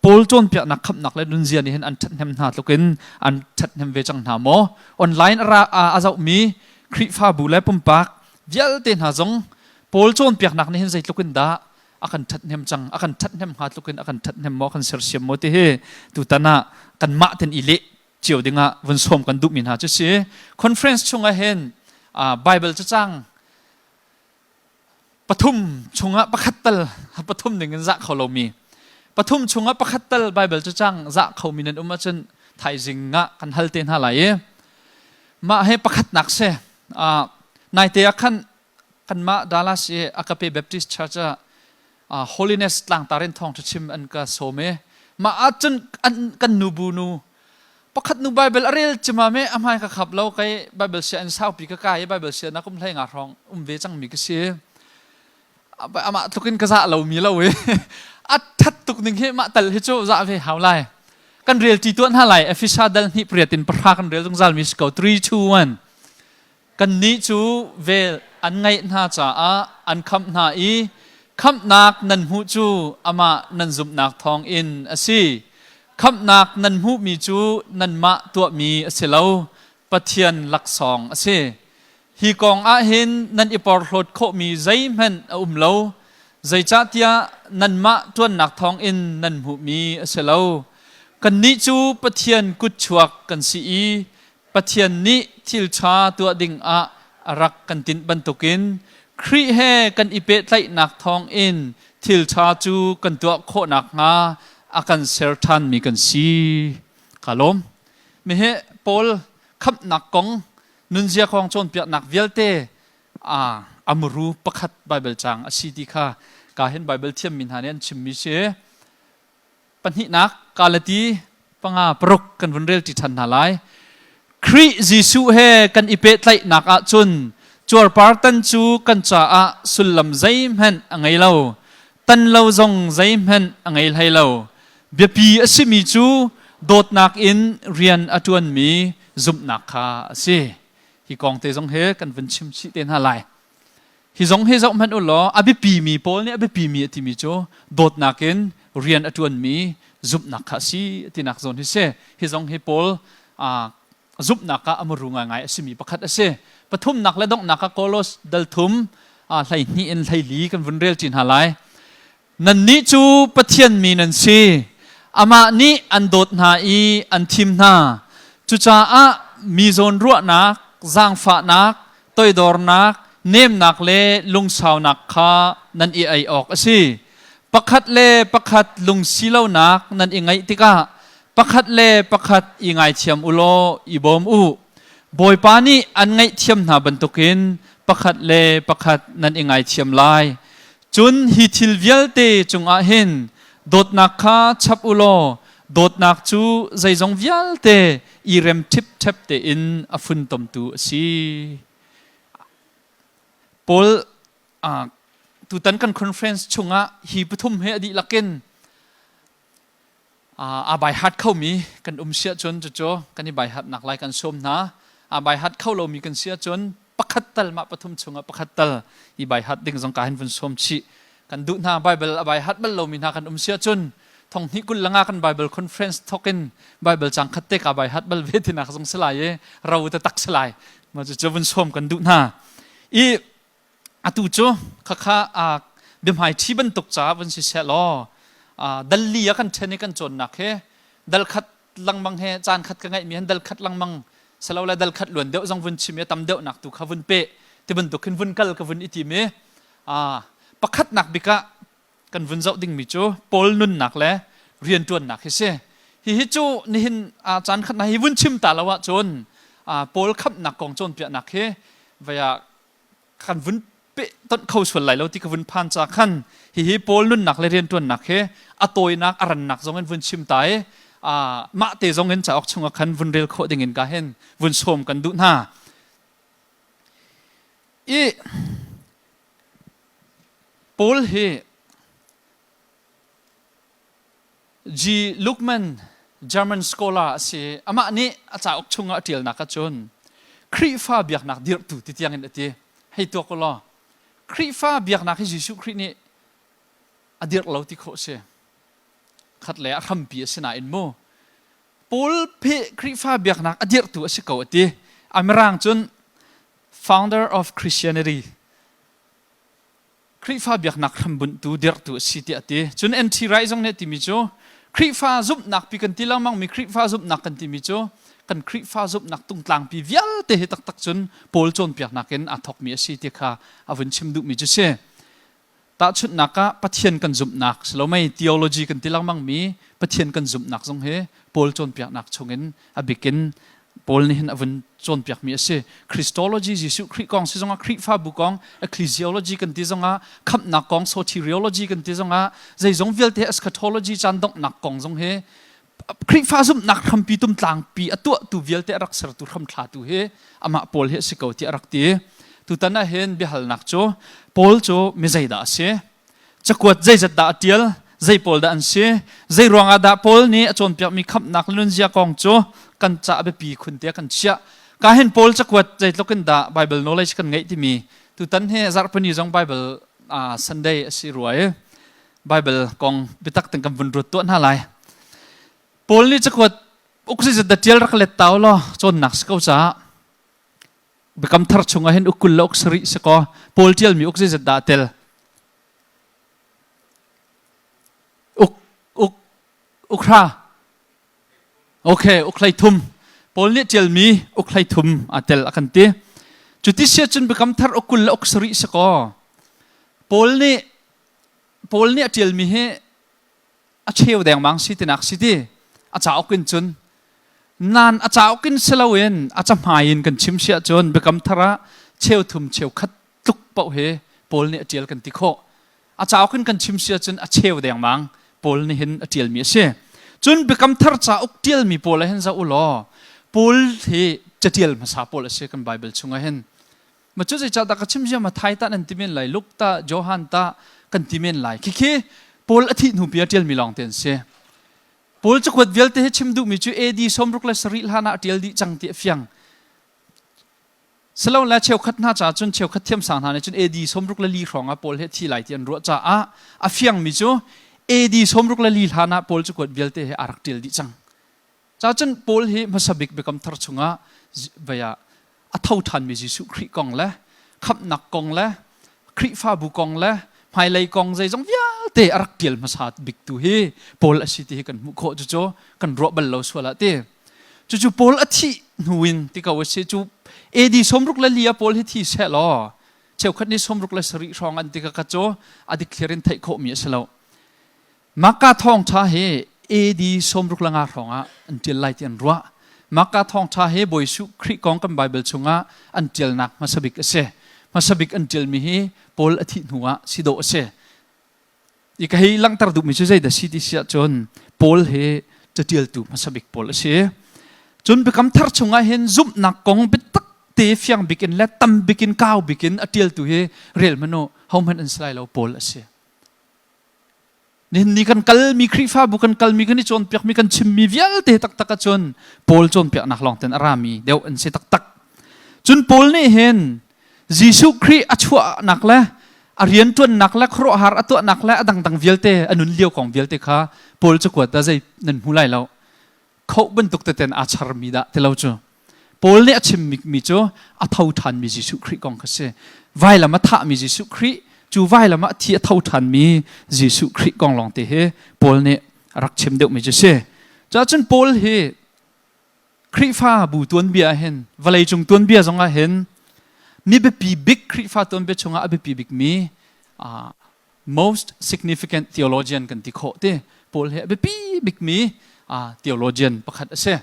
ปอลจนเปียกนักขับนักเลยนุนเจียนี่เห็นอันชัดเฮมหาตุกินอันชัดเฮมเวจังหาโมออนไลน์อาเจ้ามีคริฟ้าบัวและปุ่มปากเยลเต็นหาจงปอลจนเปียกนักนี่เห็นใจตุกินด่าอากันชัดเฮมจังอากันชัดเฮมหาตุกินอากันชัดเฮมโมกันเสียเสียมโมเตเฮตุตานะกันมาเต็นอิเละเจียวดึงวันสมกันดุมินหาจะเสียคอนเฟรนซ์ชงเห็นไบเบิลจะจังปฐุมชงประคัตตลปฐุมหนึ่งจะเขาเรามีปฐุมชงประคัตตลไบเบิลจะจังจะเขามีนั่นมาจนไทยจิงกันฮัลเตนฮาไลมาให้ประคัตนักเสียนายเตียกันมาดาลาสอากาเปเบปติสต์เชิร์ชholiness ต่างตาเรนทองทุชิมอันก็โสเมมาอาจนอันกันนูบูนูประคัตนูไบเบิลเรียลจะมาเมอามายขับเราใครไบเบิลเสียอันเศร้าปีกกายไบเบิลเสียนักกุมไทยงาทองเวจังมีก็เสียอามาตุกินกระซาเรามีเราเว้ยอัดทัดตุกหนึ่งให้มาแต่ละที่โจ้จะไปหาไร กันเรียลจีตัวนั่นไหลเอฟิชาดัลนี่เปรียตินประกันเรียลตรงจัลมิสเกา3 2 1กันนี้จูเวลอันไงน่าจะอันคำนาอีคำนักนันหูจูอามานันซุบนักทองอินสิคำนักนันหูมีจูนันมะตัวมีสิเลาปะเทียนหลักสองสิฮีกองอาหินนันอิปอร์โหดโคมีใจมันเลาใจจัตยานันมะตัวนักทองอินนันหูมีสิเลากันนี้จูปะเทียนกุดชวกกันสีปะเทียนนี้ทิลชาตัวดิ่งรักกันตินบรรทุกินครีเฮกันอิเปตไลนักทองอินทิลชาจูกันตัวโคนักงาอากันเซอร์ทันมีกันสีขลมไม่เฮปอลขับนักกงนุนเสียของโจนเปียกนักเวลเตอามรูประคัดไบเบิลจังอสีติค่ะกาเห็นไบเบิลเทียมมินหานียนชิมมิเชปัญหานักกาลตีปังปรกกันวันเรียลติทันหาไลคริจิสุเฮกันอิเปตไลนักจุนจวรปาร์ตันจูกันจ่าสุลลัมใจมันอังไงเล่าตันเล่าจงใจมันอังไงให้เล่าเบียปีอสิมีจูโดดนักอินเรียนอจวนมีจุบนักข้าสิฮีกองเตจงเฮกันวันชิมชิเตนหาไลฮีจงเฮจงมันอุลล้ออบิปีมีโพลเนี่ยอบิปีมีที่มีจูโดดนักอินเรียนอจวนมีจุบนักข้าสิที่นักจนฮิเซฮีจงเฮโพลจุบนักอมรุงง่ายสิมีประคัดเสปฐุมนักและดงนักโคลสดัลทุมไหลนี่เอ็นไหลลีกันวันเรียลจินหาไลนันนี้จูปะเทียนมีนันซีอามานี้อันโดดนาอีอันทิมนาจูจ้ามีโซนรัวนักจางฝานักต้อยดอร์นักเนมนักเล่ลุงสาวนักข้านันอีไอออกสิประคัดเล่ประคัดลุงซีเล่านักนันอีไงติกาประคัดเล่ประคัดอีไงเทียมอุโลอีบอมอูบอยปานีอันไงเทียมนาบรรทุกินประคัดเล่ประคัดนันอีไงเทียมลายจุนฮิทิลเวลเตจงอาเห็นโดดนักข้าชับอุโลโดดนักจูใจจงเวลเตอีเรมทิปเทปเตอินอฟุนตมตูสีปอลตุตันกันคอนเฟรนซ์ชงะฮีปทุมเฮอดีลักินอาใบฮัดเข้ามีกันเสียจนจ่อกันนี่ใบฮัดหนักลายกันชมนะใบฮัดเข้าเรามีกันเสียจนปักขัดตัลมาปฐุมชงปักขัดตัลอีใบฮัดดิ่งสงการเห็นฝนชมชีกันดูหน้าไบเบิลใบฮัดบัลเรามีนากันเสียจนท่องนี้กุลละงากันไบเบิลคอนเฟรนซ์ทอกินไบเบิลจังคัดเตกใบฮัดบัลเวทีนักสงสลายเราจะตักสลายมาจะฝนชมกันดูหน้าอีตุจ่อข้าเดี๋ยวหายที่บรรทุกจ้าวันสิเชลอดัลลีกันเทนิกันจนนักเฮดัลขัดลังมังเฮจานขัดกันไงมีฮันดัลขัดลังมังสลาวเลยดัลขัดล้วนเดียวจังวันชิมตำเดียวนักตุขวันเปะที่บรรทุกขึ้นวันกัลกับวันอิติเมปักขัดนักบิกะกันวันเจ้าดิ่งมิจูปอลนุนนักเลยเรียนจวนนักเฮเซฮิจูนิหินจานขัดนักฮิวันชิมตาละวะจนปอลขับนักกองจนเปียนักเฮวายขันวันเปะต้นเข้าส่วนไหลแล้วที่กวันผ่านจากขันฮิปอลนุนนักเลยเรียนจวนนักเฮอตอยนักอรันนักจงเงินวันชิมตายมาเตจงเงินจะออกชงกันวันเรียลโคดิ่งเงินกันเห็นวันชมกันดูหน้าปอลเฮจีลุกแมนเยอรมันสกอลาเสอามานี้อาจารย์ออกชงกันเดียลนักจนครีฟ้าเบียกนักเดียร์ตุติที่ยังเงินตีให้ตัวก็รอครีฟ้าเบียกนักให้ยิสุครีนี่อดีตเราที่โคเชขัดเลยคำเปียสนาอินโมปอลเพคริฟ้าเบียกนักอดีตตัวสิเก่าตีอเมรังจน founder of Christianity คริฟ้าเบียกนักคำบุญตัวเดียร์ตัวสิตีตีจนเอ็นทีไรจงเนี่ยที่มิโจคริฟ้าซุบนักปีกันที่เรามั่งมีคริฟ้าซุบนักกันที่มิโจกันคริฟ้าซุบนักตุงตลางปีเวียลเตะตักจนปอลจนเบียกนักเอ็นอัฐกมีสิตีค่ะอวันชิมดุมิโจเชตาชุดนักปะเทียนกันจุบนักสโลไม่ theology กันที่ลังมังมีปะเทียนกันจุบนักทรงเฮปอลจนเปียกนักชงเงินอบิกินปอลนี่เห็นอวันจนเปียกมีเส Christology ยิสุคริกองสิจงคริฟ้าบุกอง ecclesiology กันที่จงคำนักกอง soteriology กันที่จงใจจงเวลเท eschatology จันดงนักกองจงเฮคริฟ้าจุบนักคำปีตุมตลางปีตัวตัวเวลเทรักษาตัวคำขาตัวเฮอามาปอลเฮสิเกาที่รักตีตุตันน่ะเห็นบิฮัลนักโจปอลโจไม่ใจด่าเสจะกวดใจจัดด่าเดียล dây pol đã ăn xe dây ruộng ada pol ni chôn piak mi Khamhnak lun zia kong cho kan cha be pi khun te kan chia ka hen pol chakwat dây lokin da Bible knowledge kan ngai ti mi tu tan he zar pani jong Bible Sunday si ruai Bible kong bitak teng kam vun rut to na lai pol ni chakwat oxygen da tial rak let taw lo chon nak skau cha bekam thar chunga hen ukul lok sri se ko pol tial mi oxygen da tel ukra okay uklai thum pol ni tial mi uklai thum atel akan ti chuti sia chun bekam thar ukul lok sri se ko pol ni tial mi he a cheu deng mang si tinak si ti a chao kin chun nan a chao kin selawin a chamhain kan chim sia chon bekam thara cheu thum cheu khat tuk pau he pol ni tial kan ti kho a chao kin kan chim sia chun a cheu deng mang pol ni hin a tial mi se chun bekam thar cha uk tial mi pol hen za ulo pol he chatial ma sa pol se kan Bible chunga hen ma chu cha ta ka chim sia ma thai ta nan timen lai luk ta johan ta kan timen lai ki pol athi nu pia tial mi long ten se pol chakwat vel te chim du mi chu edi somruk la saril hana tial di chang ti fyang selo la cheu khat na cha chun cheu khat thiam sang na chun edi somruk la li ronga pol he thi lai tian ro cha a fyang mi chu edi somruk la li hana pol chakwat vel te he arak til di chang cha chun pol he masabik bekam thar chunga baya a thau than mi jisu khri kong la Khamhnak kong la Khrihfa bu kong la mai lei kong zai jong via te arak til masat big tu he pol asiti kan mu kho chu kan ro bal lo swala te chu pol athi nuin ti ka wase chu edi somruk la lia pol he thi se lo cheu khat ni somruk la sari rong an ti ka cho adik clearin thai kho mi se lo maka Thawngṭha he edi somruk la nga ronga until light and ro maka Thawngṭha he boisu khri kong kan Bible chunga until nak masabik ase masabik until mi he pol athi nuwa sido ase ikahi langtar du mi chu zai da city sia chon pol he chatial tu masabik pol ase chun bekam thar chunga hen zum nak kong bitak te fyang bikin la tam bikin kaw bikin atial tu he rel mano home and slai lo pol ase ni kan kal mi Khrihfa bukan kal mi kan chon piak mi kan chinmi vial te tak tak chon pol chon piak nak long ten arami deu an se tak tak chun pol ni hen Jisu Kri achua nak la arian tuan nak la khro har atu nak la adang dang vialte anun liu kong vialte kha pol chakwat da zai nan hulai lo kho ban tuk te ten achar mi da te lo chu pol ne achim mi chu a thau than mi Jisu Kri kong kha se vai lama tha mi Jisu Kri chu vai lama thi thau than mi Jisu Kri kong long te he pol ne rak chim deu mi chu se cha chun pol he Khrihfa bu tuan bia hen valai chung tuan bia zonga hen mi be pi big Khrihfa ton be chunga be pi big mi most significant theologian kan ti kho te pol he be pi big mi theologian pakhat ase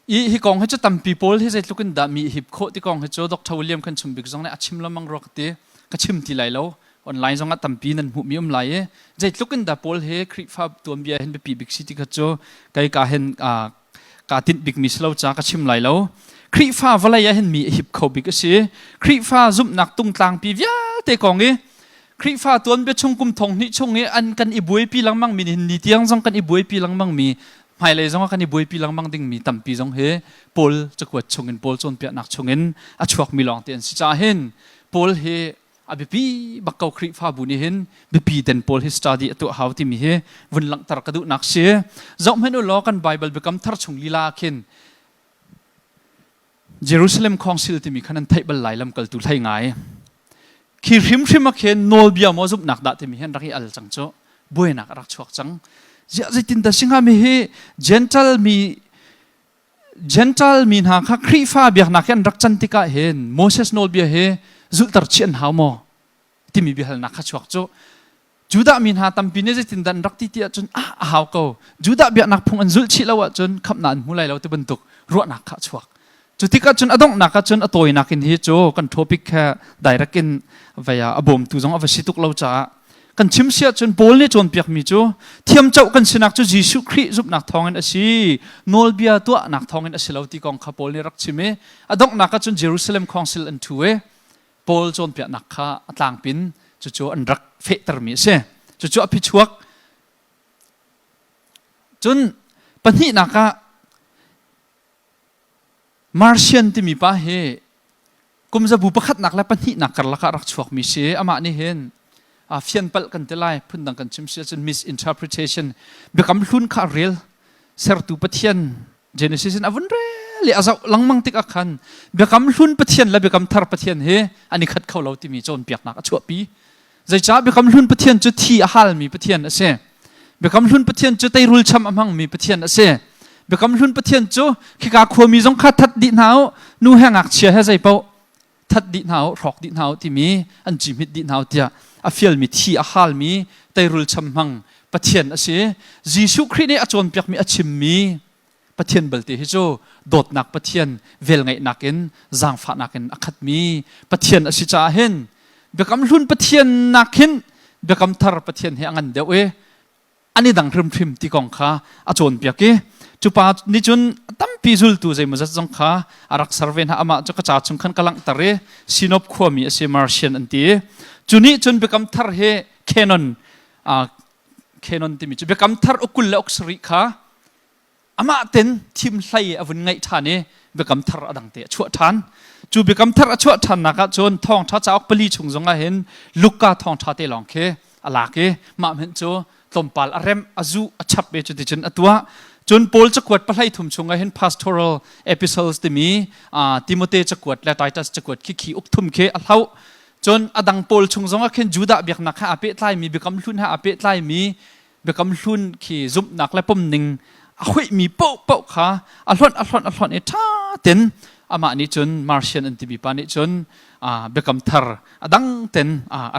hi kong he cha tam people he zai lukin da mi hip kho ti kong he cho Dr. William kan chum big jong ne achim lamang rok te ka chim ti lai lo online zonga tampi nan hu mium lai e jai tlukin da pol he Khrihfa tuam bia hen be pi big city kha cho kai ka hen ka tin big mi slo cha ka chim lai lo Khrihfa wala ya hen mi hip kho big ase Khrihfa zum nak tung tlang pi via te kong e Khrihfa tuam be chung kum thong ni chung e an kan i buai pi lang mang min hin ni tiang jong kan i buai pi lang mang mi mai le jong kan i buai pi lang mang ding mi tampi jong he pol chakwat chungin pol chon pia nak chungin a chuak mi long ten si cha hen pol he abipi bakau Khrihfa bu ni hin bipi den pol hi study atu how ti mi he vun lang tar kadu nak se zom henu lo kan Bible bekam thar chung lila khin Jerusalem council ti mi khanan thai bal lai lam kal tu thai ngai khi rim rim a khen nol bia mo zup nak da ti mi hen raki al chang cho boi nak rak chuak chang ja tin da singa mi he gentle min ha kha Khrihfa biak nak hen rak chan ti ka hen Moses nol bia he zultar chen haw mo timi bihal na khachuak cho juda min ha tampi ne tin dan rakti ti chun haw ko juda bia nak phung an zul chi lawa chun khapna an mulai lo te bantuk ro na khachuak chu tika chun adong na ka chun atoi nakin hi cho kan topic kha direct in via abom tu jong avasituk lo cha กันชิมเสียจนโปลนี่จนเปียกมีจูเทียมเจ้ากันสินักจูยิสุคริจุบนักทองเงินอสีโนลเบียตัวนักทองเงินอสีเราตีกองข้าโปลนี่รักชิมอดอกนักจนเยรูซาเล็มคอนซิลอันทัวโปลจนเปียกนักข้าต่างปินจูอันรักเฟตร์มีเสียจูอภิชวกจนปัญหานักมาร์เชียนที่มีป้าเฮกุมจะบุปผานักและปัญหานักกันละก็รักชวกมีเสียอามานี่เห็นเฟียนเปิลกันเตลัยพุ่นดังกันชิมเสียจน misinterpretation เบกำลุ้นข้าเรียลเสร์ตูปะเทียน Genesis อวันเร่เลยอาจจะหลังมังติกอักขันเบกำลุ้นปะเทียนและเบกำทาร์ปะเทียนเฮอันนี้ขัดเข้าเราที่มีโจนเปียกนักชั่วปีใจจ้าเบกำลุ้นปะเทียนจุดที่อาหารมีปะเทียนเสียเบกำลุ้นปะเทียนจุดไตรุลช้ำอมังมีปะเทียนเสียเบกำลุ้นปะเทียนจุดขี้กาขวมีจงขัดทัดดินหาวนู่แหงอักเชียให้ใจเป้าทัดดินหาวรอกดินหาวที่มีอันจิมิดดินหาวเดียอฟิลมีที่อาหารมีไตรุลชัมมังปะเทียนอาเสยิสุคริสต์เนี่ยจนเปียกมีอาชิมมีปะเทียนเบลติฮิโจโดดนักปะเทียนเวลไงนักเอ็นจางฟ้านักเอ็นอคัดมีปะเทียนอาศิจ่าเห็นเบกำลุ้นปะเทียนนักเห็นเบกำทาร์ปะเทียนเฮอันเดียวอันนี้ดังริมที่กองข้าอาจนเปียกจุปานิจุนตั้มพิจุลตัวใจมันจะจงข้าอารักษาเวนหาอามาจะกระจายชงขันกำลังตะเรสินอบขวามีอาเซมาร์เชียนอันตีจุนี้จนเบกำทาร์เฮแคนอนที่มีจุเบกำทาร์อุกุลและอุกษริข้าอามาเต็นทีมไล่อวันไงท่านเนี่ยเบกำทาร์อดังเตะชั่วท่านจูเบกำทาร์ชั่วท่านนักจนทองท้าจะออกปลีชงจงเห็นลูกกาทองท้าเตะหลงเคอลาเคมาเห็นจูตมปาลอารมอาจูอัชับเบจุดจนอตัวจนโปลจะกวดปลายทุ่มชงเห็น pastoral episodes ที่มีติโมเธจะกวดและไททัสจะกวดขี้อุกทุ่มเคอัลเขาจนอดังโปลชงจงเห็นจูดาเบียกนักฮะอาเปตไลมีเบกำลุ้นฮะอาเปตไลมีเบกำลุ้นขี้ซุบนักและปุ่มหนึ่งคุยมีเป้าขาอัลลอนเอท่าเต็นอามานี่จนมาร์เชียนอันที่มีปานี่จนเบกำทาร์ดังเต็น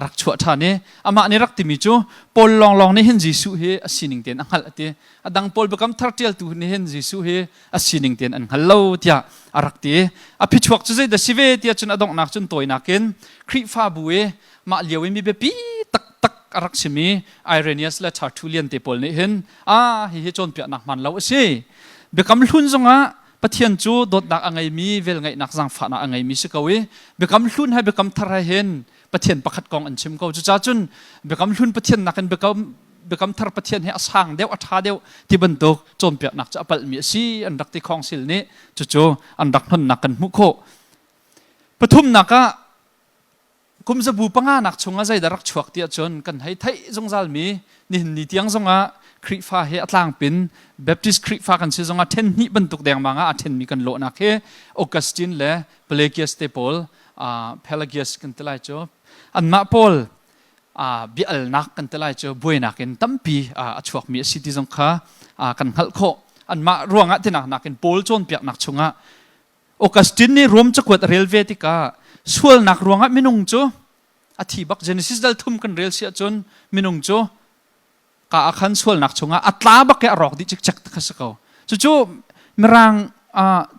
รักชั่วท่านี่อามานี่รักที่มีจูโปลลองนี่เห็นยิสุเฮอสินิงเต็นอังฮัลเตดังโปลเบกำทาร์เทียลตูนี่เห็นยิสุเฮอสินิงเต็นอังฮัลโลเตียรักเตอภิชวกจุดเดชิเวเตียจนอดองนักจนตัวนักเก็นคริฟ้าบุเอมาเลียวมีเบปีตักรักชิมีไอเรเนียสและชาร์ทูเลียนเตโปลนี่เห็นเฮจนเปียนักมันเล่าเสียเบกำลุ้นจงปะเทียนจูโดดนักอังไงมีเวลไงนักสังฝานักอังไงมีสิกเอาไว้เบกำลุ้นให้เบกำทารเห็นปะเทียนประคัดกองอันชิมเขาจุจ้าจุนเบกำลุ้นปะเทียนนักกันเบกำทารปะเทียนให้สังเดียวอัฐาเดียวที่บรรทุกจนเปียกนักจะอัปมีสีอันดักที่คองสิลนี้จู่อันดักนั้นนักกันมุขโคปฐุมนักกุมจะบูปังนักชงอาใจดารักชวกเตียจนกันให้ไทยจงซาลมีนี่นิเตียงจงคริฟ้าเฮอัตลางเป็นเบปติสคริฟ้ากันซิจงเทนนี่บรรทุกแดงมังเทนมีกันโลนักเฮออกัสตินเล่เพลเกียสเตโปลเพลเกียสกันตลายจูอันมาโปลบิอัลนักกันตลายจูบวยนักกันตั้มปีชวกมีสิทธิจงข้ากันฮัลโคอันมาร่วงที่นักกันโปลจนเปียกนักชงออกัสตินนี่รวมจะกวดเรลเวติกาส่วนนักร่วงไม่นุ่งจูอธิบักเจเนซิสดัลทุ่มกันเรลเสียจนไม่นุ่งจูกาขันส่วนนักชงอัตลาบักแกรอกดิจิกตะขัสเขาจู่ๆมีรัง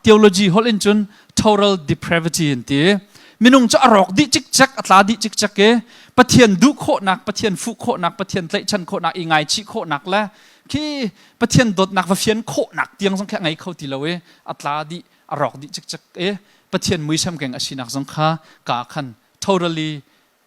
theology ฮอลอินจน total depravity นี่มีนุ่งจะรอกดิจิกจักอัตลาดิจิกจักเกปะเทียนดุโคนักปะเทียนฟุโคนักปะเทียนไตชันโคนักอีไงชิโคนักและที่ปะเทียนดดนักวะเฟียนโคนักเตียงสังแค่ไงเขาตีละเวอัตลาดิรอกดิจิกจักปะเทียนมุยซ้ำแกงอชินักสังขากาขัน totally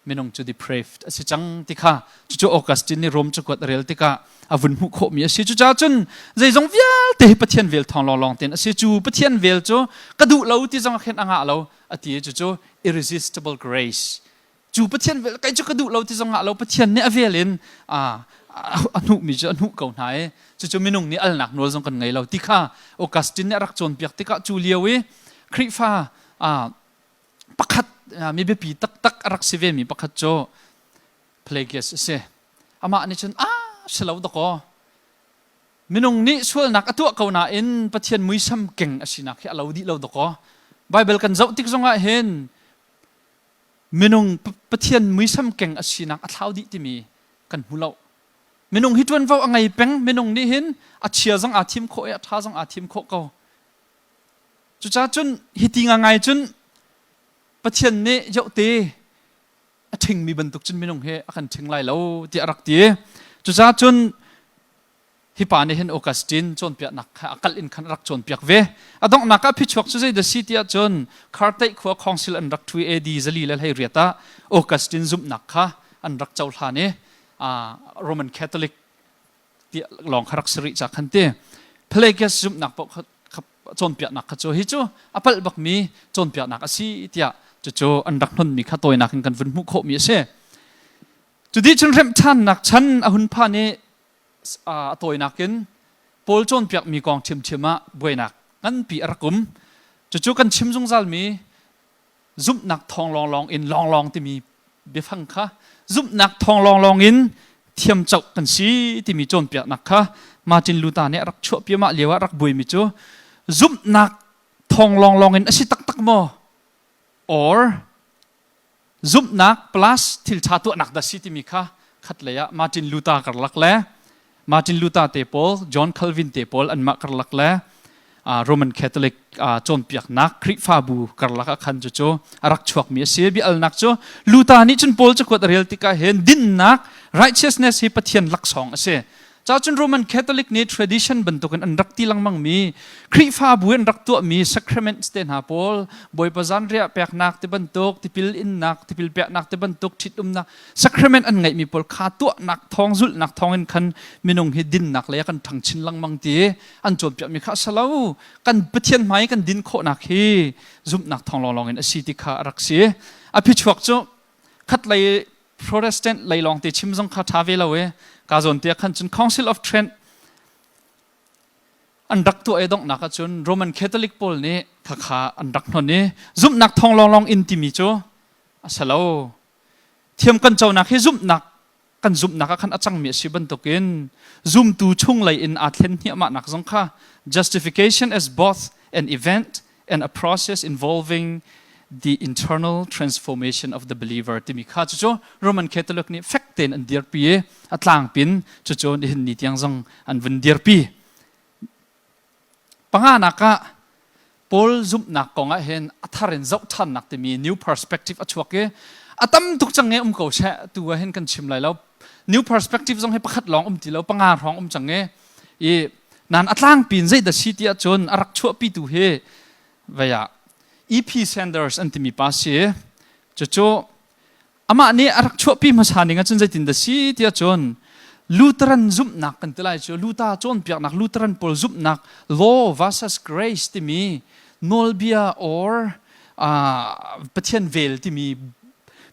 ไม่น้องจะ depraved สิจังติค่ะจู่ๆออกัสตินนี่รวมจะกวดเรลติค่ะอาวุธมุขมีสิจู่จ้าจนใจจงเวลเตะปะเทียนเวลทองลองเต็นสิจู่ปะเทียนเวลจู่กระดูเราที่จังเห็นอ่างเราอธิจู่ๆ irresistible grace จู่ปะเทียนเวลใครจู่กระดูเราที่จังเราปะเทียนเนี่ยเวลินอนุมีจะอนุเก่าไหนจู่ๆไม่น้องนี่อัลนักนวลจงกันไงเราติค่ะออกัสตินเนี่ยรักจนเปียกติค่ะจูเลียวคริฟ้าปักขัดมีเบปีตักรักสิเวมีปักขัดโจเพลเกสเสอามานี่ฉันเสลาวตะกอมินงนี่ช่วยนักตัวเขาหน้าเอ็นปะเทียนมุยซ้ำเก่งอสินักให้เราดีเราตะกอไบเบิลกันเจ้าติ๊กจงเห็นมินงปะเทียนมุยซ้ำเก่งอสินักอัตลาวดีที่มีกันหูเรามินงฮิตวันเฝ้าอังไงเป็งมินงนี่เห็นอัจฉริยะจังอาทิมโคอัท่าจังอาทิมโคเขาจุดจ้าจนฮิติงอังไงจนปะเทียนนี่เยอะตี ทิ้งมีบรรทุกจนไม่นงเฮอากันทิ้งไล่แล้วที่รักตีจุดจ้าจนฮิปานี่เห็นโอกัสตินจนเปียนักอากาศอินขันรักจนเปียกเวอดองนักพิชวกจุดใจเดซิตี้จนคาร์ตัยขัวคองซิลอันรักทวีเอดีจะลีเลให้เรียตาโอกัสตินซุปนักค่ะอันรักเจ้าท่านี่โรมันคาทอลิกที่ลองคารักษริจากขันเตเพลย์ซุปนักปกจนเปียนักขจฮิจูอภัลบักมีจนเปียนักอาศัยที่จู่อันรักนนมีข้าตัวนักกันวุ่นมุขมีเสจุดที่ฉันเริ่มชันนักฉันอาหุนพานี่ตัวนักกินโพลจนเปียกมีกองชิมบวยนักงั้นปีรักกุมจู่กันชิมจงซัลมีซุปนักทองลองอินลองที่มีเบฟังค่ะซุปนักทองลองอินเทียมเจ้ากันสีที่มีจนเปียกนักค่ะมาจินลูตาเนี่ยรักชั่วเปียมาเลี้ยวรักบวยมิจูซุปนักทองลองอินอาศัยตักโมor ซุปนัก plus ทิลชาตัวนักดัชที่มีค่ะขัดเลยะมาจินลูตากระลักเล่มาจินลูตาเตปอลจอห์นคัลวินเตปอลอันมากระลักเล่โรมันคาทอลิกจอนเปียกนักคริฟาบูกระลักขันจู่รักชวกมีเสียบีอัลนักจู่ลูตานี่จนปอลจะกวดเรียลติกาเห็นดินนัก righteousness ให้ปะเทียนลักสองเสียเจ้าจนโรมันคาทอลิกนี่ tradition บรรทุกอันรักตีลังมังมีคริฟาบูอันรักตัวมี sacrament สเตนฮาปอลบอยปะจันเรียเปียกนักที่บรรทุกที่พิลอินนักที่พิลเปียกนักที่บรรทุกชิดนัก sacrament อันไงมีปอลขาตัวนักทองจุลนักทองอันคันมีนงเฮดินนักเลยกันทั้งชินลังมังตีอันจนเปียกมีข้าสลาวกันปะเทียนไม้กันดินโคนักเฮจุบนักทองลองอันอสิติขารักเสียอภิชวกจู่ขัดเลย Protestant เลยลองตีชิมซงคาทาเวลาเวกาจนเตียขันจน Council of Trent อันรักตัวเอดงนักจน Roman Catholic ปอลนี่ข้าอันรักนนนี่ซุปนักทองลองอินติมิโจอาศัยเราเทียมกันเจ้านักให้ซุปนักกันซุปนักขันอาจังมีสิบันตุกินซุมตูชุ่งเลยอินอาเทนเนี่ยมานักสงค่ะ justification as both an event and a process involving the internal transformation of the believer ที่มีข้าจู่โรมันคาทอลิกนี่ facten อันเดียร์ปีอัตลางปินจู่นี่เห็นนิทยังซงอันวันเดียร์ปีปังอานักะปอลซุปนักกงเห็นอัธารินเจ้าท่านนักที่มี new perspective อัจฉริยะอัตมตุกจังเงเขาแช่ตัวเห็นกันชิมเลยแล้ว new perspective ซงให้ประคัดลองทีแล้วปังอาร้องจังเงนั่นอัตลางปินใจเดชิตีจนอรักชั่วปีตัวเฮไว้EP Sanders อันที่มีภาษีจู่อามาเนี่ยรักชั่วปีมาชานิงจนใจตินเดซีที่จนลูเทอรันซุปนักกันที่ไรจู่ลูตาจนเปียกนักลูเทอรันพอลซุปนัก Law versus Grace ที่มีโนลเบีย or ปะเทียนเวลที่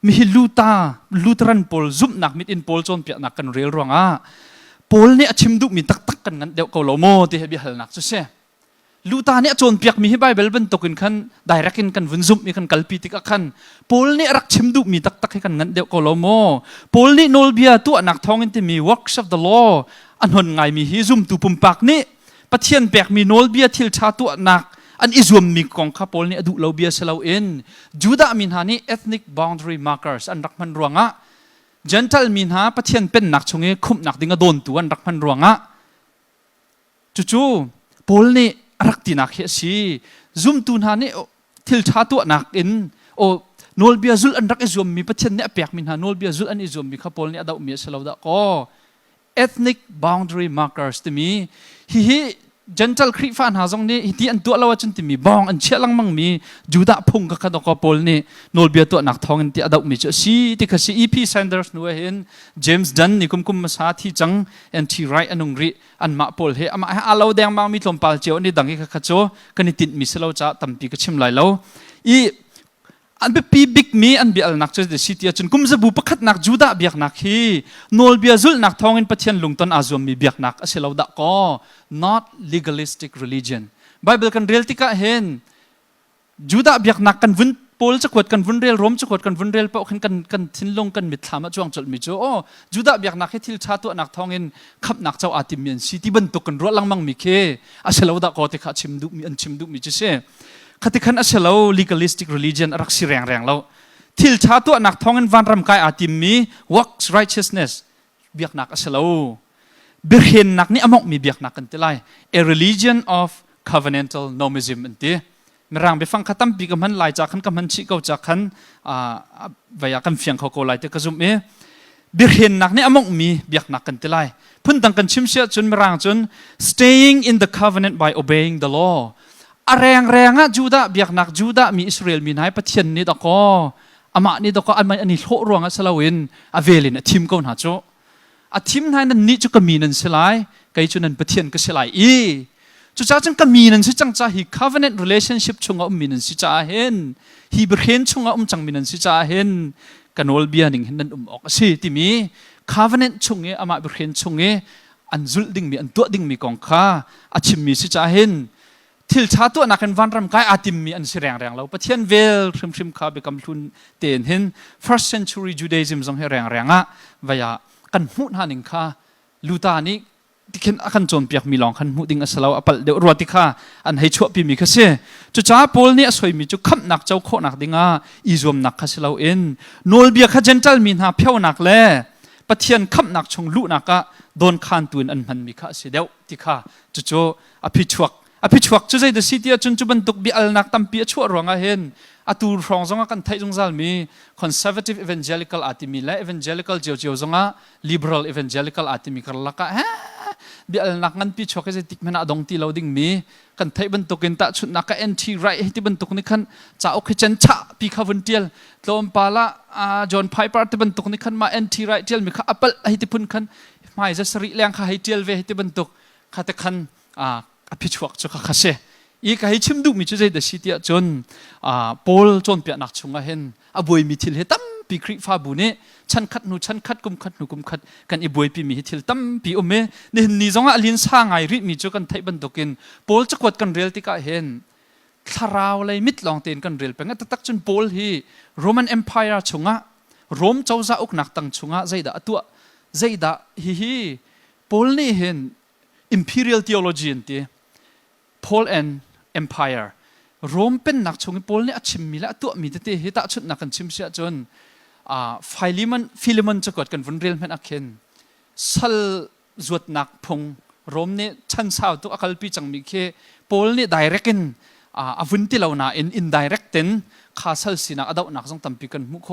มีลูเทอรันพอลซุปนักมิดอินพอลจนเปียกนักกันเรียลรวงพอลเนี่ยชิมดุมีตักกันงั้นเดี๋ยวเขาโลโมที่เฮบิฮัลนักจู่เช่ลูตาเนี่ยจนเปียกมีให้ไบเบิลเป็นตกินขันได้รักินกันวุ่นซุ่มมีกันกัลปีติกขันพอลเนี่ยรักชิมดุมีตักให้กันงั้นเดี๋ยวก็โลโมพอลเนี่ยโนลเบียตัวนักท้องอินที่มี works of the law อันหนไงมีฮิซุ่มตุปุ่มปากนี่ปะเทียนเปียกมีโนลเบียทิลชาตัวนักอันอิซุ่มมีกองข้าพอลเนี่ยดูเลาเบียเสลาอินจูดามินฮานี่ ethnic boundary markers อันรักมันรวงGentle มินฮาปะเทียนเป็นนักชงเงคุมนักดิ่งโดนตัวอันรักมันรวงจู่พอลเนี่ยรักตีนักเฮสีซุ่มตูนหานี่ทิลชาตัวนักอินโอโนลเบียซุลอันรักอิซุมมีปะเทนเนี่ยเปียกมินหาโนลเบียซุลอันอิซุมมีข้าพอลเนี่ยดาวมีเสลาวดะก็ ethnic boundary markers ที่มีฮิgentle คริฟานหาจงนี่ที่อันตัวเราจนที่มีบองอันเชี่ยลังมังมีจูดะพุ่งกับข้าตัวข้าพอลนี่โนลเบียตัวนักทองอันที่ดาวมีเจสีที่คือ EP Sanders นัวเห็น James Dunn นี่คุมมาสาที่จัง NT Wright อันนุงรีอันมาพอลเฮอามาอาเราแดงมังมีลมปาลเจียวนี่ดังอีกข้าโจกันนี่ติดมีเสลาวจ้าตั้มปีกชิมไหลแล้วอันเป็นปีบิ๊กมีอันเบียลนักจะเดชิตีจนกุมจะบุปขัดนักจูดาเบียกนักฮีโนลเบียซุลนักทองอินปะเทียนลุงตันอาซวมมีเบียกนักเสลาวดะก็ not legalistic religion Bible กันเรียลติกะเห็นจูดาเบียกนักกันวุ่นพอลจะขวดกันวุ่นเรียลรมจะขวดกันวุ่นเรียลเปากันทิ้งลงกันมิดถามช่วงจดมิจูโอจูดาเบียกนักให้ทิลชาตัวนักทองอินขับนักเจ้าอาติเมียนซีที่บรรทุกกันรัวลังมังมีเคเสลาวดะก็ที่ข้าชิมดุมีอันชิมดุมีจุเช่ขัดขันอาศัยเรา legalistic religion รักสิแรงเราทิลชาตัวนักท้องเงินวันรำกายอาติมี works righteousness เบียกนักอาศัยเราเบียกเห็นนักนี่อมกมีเบียกนักกันที่ไร a religion of covenantal nomism อันที่ มรางไปฟังขัดตั้มปีกับมันลายจากขันกับมันชิเกาจากขันวิยากันเฟียงเขาโกลายเตกจุมบิเห็นนักเนี่ยอมกมีเบียกนักกันเตลัยพุ่นตังกันชิมเสียจนมรางจน staying in the covenant by obeying the law แรงอ่ะจูดาเบียกนักจูดามีอิสราเอลมีนายปะเทียนนี่ตะกออามานี่ตะกออันนี้โลรวงอัสลาวินอเวลินทีมก็หาโจทีมนั้นนี่จุกมีนันเสลายไกจุนันปะเทียนก็เสลายจุจ้าจังก็มีนันสิจังจ้าฮี covenant relationship ชงอ้อมมีนันสิจ้าเห็นฮีบรเห็นชงอ้อมจังมีนันสิจ้าเห็นกันวอลเบียนิงเห็นนันออกสิที่มี covenant ชงอามาบรเห็นชงอันจุลดิ่งมีอันตัวดิ่งมีกองข้าอาชิมมีสิจ้าเห็นทิลชาตัวนักวันรำกายอาติมมีอันสิแรงเราปะเทียนเวลชิมข้าไปกำลุนเตียนเห็น first century Judaism ทรงให้แรงอ่ะวิยากันมุดหานิงข้าลูตานี้ที่เข็นอาการโจมเปียกมีลองขันมุดิงอัสลาวอปัลเดี๋ยวรวติข้าอันให้ชั่วปีมีข้าเสียจุจ้าโพลเนี่ยสวยมีจุคับหนักเจ้าโคหนักดิ่งอีจวมหนักข้าเสลาวเอ็นโนลเบียข้าเจนจัลมีหาเพียวหนักแล่ปะเทียนคับหนักชงลุหนักโดนคานตุนอันมันมีข้าเสียเดียวที่ข้าจุอภิชวกจุใจเดสิเตียจนจุบันตุกบิอัลนักตั้มเปียชั่วรวงเห็นตูรองซงกันไทยจงซัลมี conservative evangelical อาติมีและ evangelical เจียวซงliberal evangelical อาติมีกันละก็บิอัลนักงั้นปีชวกจะติกมันอดงตีเราดิ่งมีกันไทยบรรทุกกันตะชุดนัก anti right ที่บรรทุกนี่ขันจะโอเคจันทะปีข้าวันเดียลโลมปาละจอห์นไพเปอร์ที่บรรทุกนี่ขันมา anti right เดียลมีข้าอัปเปิลให้ที่พุ่นขันไม่จะสริเลียงข้าให้เดียลเวที่บรรทุกข้าแต่ขันอภิชวกจุกข้าเสอีกให้ชิมดูมิจุใจเดชิเตียจนโพลจนเปียนักชงเห็นบวยมีทิลเหตั้มปีคริฟ้าบุเน่ฉันคัดกุมคัดกันบวยปีมีทิลตั้มปีอเมนี่นี่จงลินสร้างไงริมีจุกันไทยบันตุกินโพลจะกวดกันเรียลติกาเห็นทาราวเลยมิดลองเตียนกันเรียลเป็นงั้นตักจนโพลฮีโรมันเอ็มไพร์ชงโรมเจ้าจะอกนักตั้งชงใจดาฮีโพลนี่เห็น imperial theology นี่ Paul and Empire โรมเป็นนักชงโพลนี่ชิมมีและตัวมีแต่เหตุชุดนักกันชิมเสียจนฟิลิมอนจะกดกันวันเรียนเป็นอักเคนสัลจวดนักพงโรมนี่ชั้นสาวตัวอักลปีจังมีเคโพลนี่ direct กันวุ้นที่เราหน้า indirect เต็นข้าสัลสินักอดาวนักจงตั้มปีกันมุข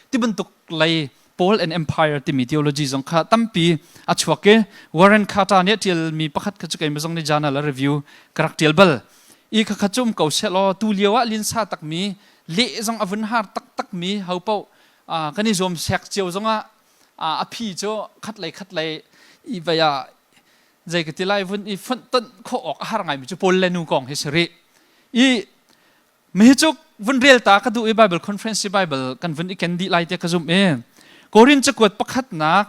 ที่บรรทุกเลย Paul and Empire ที่มี theology จงข้าตั้มปีอัจฉริยะ Warren Carter เนี่ยที่มีประคัตขจุกไอ้มาจงใน journal review กระดักเทียลเบลอีกขจุ่มเก่าเชลล์ตูเลียวลินซาตักมีเละจงอวุนฮาร์ตักมีเขาเป้ากันนี่จอมเสกเจียวจงอภิโจคัดเลยอีใบใจกติไลฟุนอีฟันต้นข้อออกหาไงมิจูโพลเลนูกองเฮสรีอีไม่จุกวันเรียลตากระดูอี Bible Conference Bible กันวันอีแคนดี้ไลท์กระจุ่มโกรินจะกวดประคัตนัก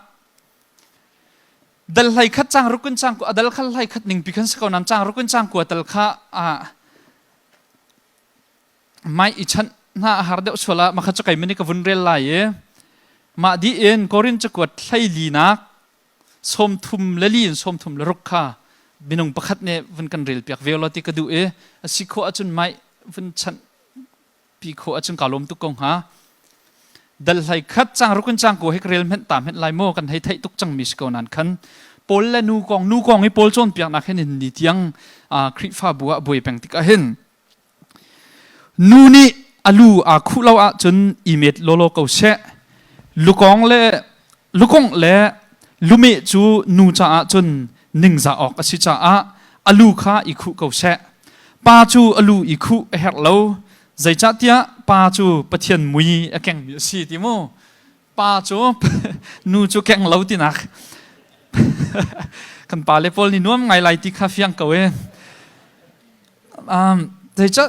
ดัลไลคัดจางรุกุนจางกวดดัลคัดไลคัดหนึ่งปีกันสักคนนั้นจางรุกุนจางกวดดัลข้าไม่อิชันน่าหาเดวชวละมาขัดจะไก่มันนี่กับวันเรียลไลมาดีเอ็นโกรินจะกวดไลลีนักสมทุมละลีนสมทุมละรุกข้าบินงประคัตเนี่ยวันกันเรียลเปียกเวลติกระดูสิโคอาจุนไม่วันชันปีโคอาจุนกาลมตุกงฮะดัลไลคัดจางรุกุนจางกูให้เรียลเห็นตามเห็นลายโมกันให้ไทยตุกจังมิสกอนันคันโพลและนูกองให้โพลจนเปียกนักเห็นนิดยังคริฟ้าบัวบวยแปงติกเห็นนูนี่อลูคู่เราจนอีเมดโลเกาเชลูกองและลูเมจูนูจ้าจนหนึ่งจะออกสิจ้าอลูข้าอีคู่เกาเชป้าจูอลูอีคู่เฮกเราใจจัดเดียป้าจูปะเทียนมุยแกงมีสีติโมป้าจูนูจูแกงเราตินักกันป้าเลปอลนี่นุ่มไงไลติคาเฟียงเกาใจจัด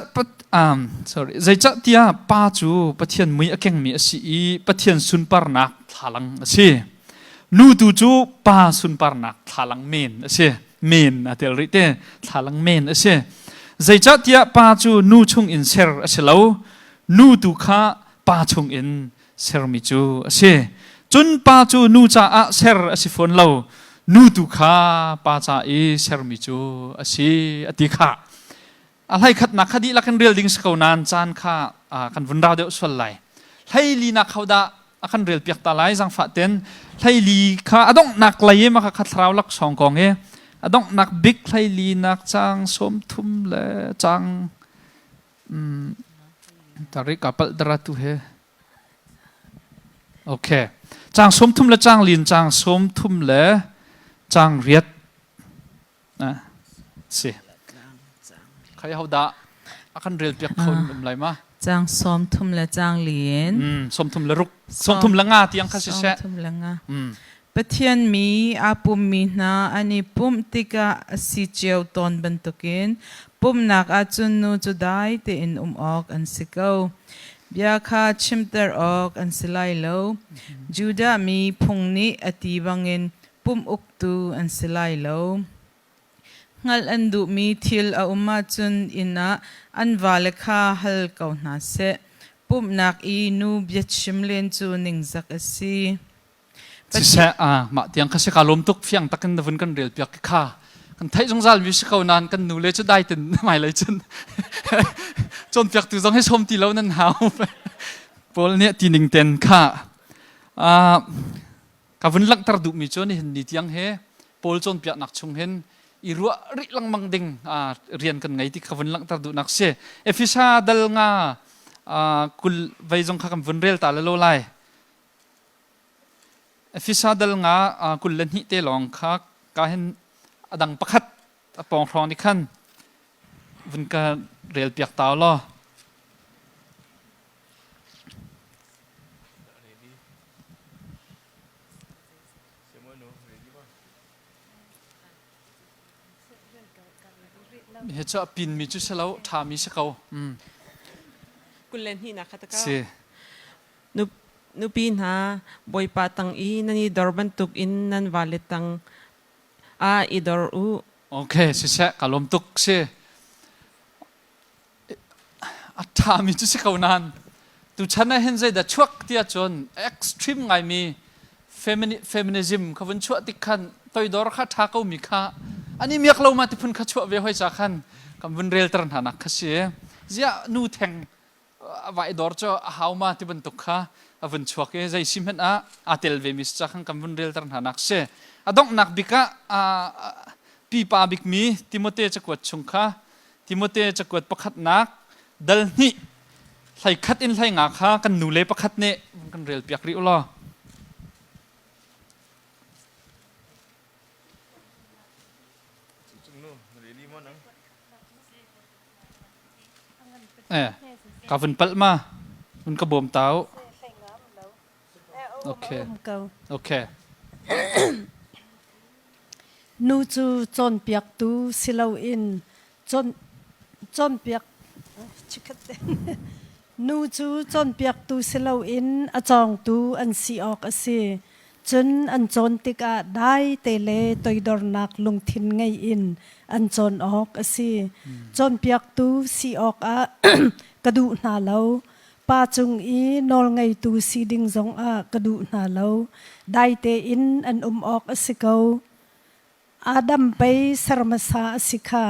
sorry ใจจัดเดียป้าจูปะเทียนมุยแกงมีสีปะเทียนสุนปาร์นักทาลังสินูตูจูป้าสุนปาร์นักทาลังเมนสิเมนอะเทลริเตทาลังเมนสิใจจัดเดียป้าจูนูชงอินเซอร์สิเรานูตูข้าป้าชงอินเซอร์มิจูสิจนป้าจูนูจ้าเซอร์สิฝนเรานูตูข้าป้าจ้าอีเซอร์มิจูสิอติข้าอะไรขัดนักคดีละกันเรียลดิ้งสกาวนานจานข้ากันวันดาวเดียวส่วนไหลให้ลีนักเขาด่ากันเรียลเปียกตาไหลจังฝาเต็นให้ลีข้าอดงนักไหลมาขัดเท้าลักสองกองอดงนักบิ๊กให้ลีนักจังสมทุมและจัง tarik kapal daratu he okay chang som thum le chang lin chang som thum le chang riat na si khai hau da akan rel piak khon lai ma chang som thum le chang lien som thum le ruk som thum la nga tiang kha se se som thum la nga pathian mi apum mi na ani pum tika si cheu ton bantukin pum nak achun nu chu dai te in ok an sikau bia kha chimter ok an silai lo juda mi phungni ati bangin pum uktu an silai lo ngal andu mi thil a umma chun ina an wale kha hal kau na se pum nak I nu bia chimlen chu ningzak asi se ma tiang kha se ka lom tuk fiang takin na vun kan rel piak kha kan thai jong zal mi se kau nan kan nu le chu dai ten mai lai chun chon piak tu jong he som ti lo nan hau pol ne ti ning ten kha ka vun lak tar du mi chu ni tiang he pol chon piak nak chung hen I ruwa ri lang mang ding rian kan ngai ti ka vun lak tar du nak se efisa dal nga kul vai jong kha kam vun rel ta la lo lai efisa dal nga kul len hi te long kha ka hen adang pakhat apong throng ni khan vun ka rel piak taw lo he cha pin mi chu selo tha mi se kau kul len hi na khataka si nu pin ha boy patang I nani dorban tuk in nan valetang idor u okay si se kalom tuk se atha mi chu se kau nan tu chana hen zai da chuak tia chon extreme ngai mi feminism khavun chu tikhan toy dor kha tha kau mi kha ani miak lo ma ti phun kha chu ve hoi cha khan kam vun rel tran hana kha se zia nu theng vai dor cho how ma ti ban tuk kha avun chuak e zai sim hen atel ve mis cha khan kam vun rel tran hana se adong nak bika pi pa bik mi timote chakwat chung kha timote chakwat pakhat nak dal ni hlai khat in hlai nga kha kan nu le pakhat ne kan rel piak ri ulo ka vun pal ma vun ka bom tau okay okay nu chu chon piak tu silo in chon piak chikat nu chu chon piak tu silo in achong tu an si ok ase chun an chon tika dai tele toidor nak lungthin ngai in an chon ok ase chon piak tu si ok a kadu na lo pa chung I nol ngai tu si ding zong a kadu na lo dai te in an ok asiko Adam pai sarmasa asika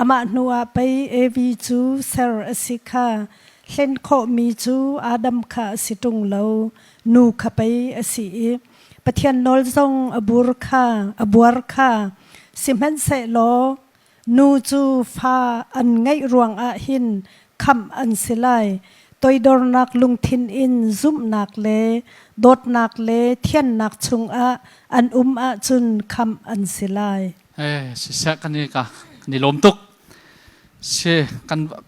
ama nuwa pai evi chu sar asika len kho mi chu Adam kha situng lo nu kha pai asi pathian nol zong abuar kha simhan se lo nu chu fa an ngai ruang a hin kham an silai toidor nak lungthin in zum nak le dot nak le thian nak chung a an a chun kham an silai si sa kan ni ka ni lom tuk se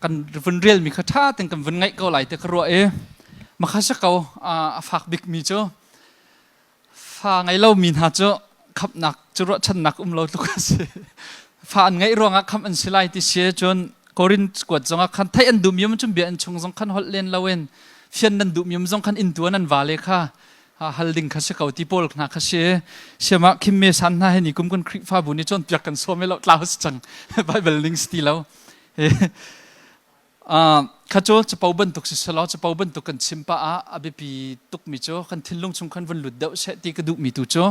kan vun rel mi kha tha teng kan vun ngai ko lai te kro e ma kha sa ko fak bik mi cho fa ngai lo min ha cho Khamhnak chu ro chan nak lo tu ka se fa an ngai ronga kham an silai ti se chon korin squad zonga khan thai an dum yum chum bi an chung zong khan hol len lawen fian nan dum yum zong khan in tuan an wale kha halding kha se kauti pol khna kha se sema khimme san na he ni kum kun Khrihfa bu ni chon piak kan so me lo tlaus chang bible link sti lo kha cho chapau ban tuk se salo chapau ban tuk kan chimpa abepi tuk mi cho kan thilung chung khan vun lut deu se ti ka du mi tu cho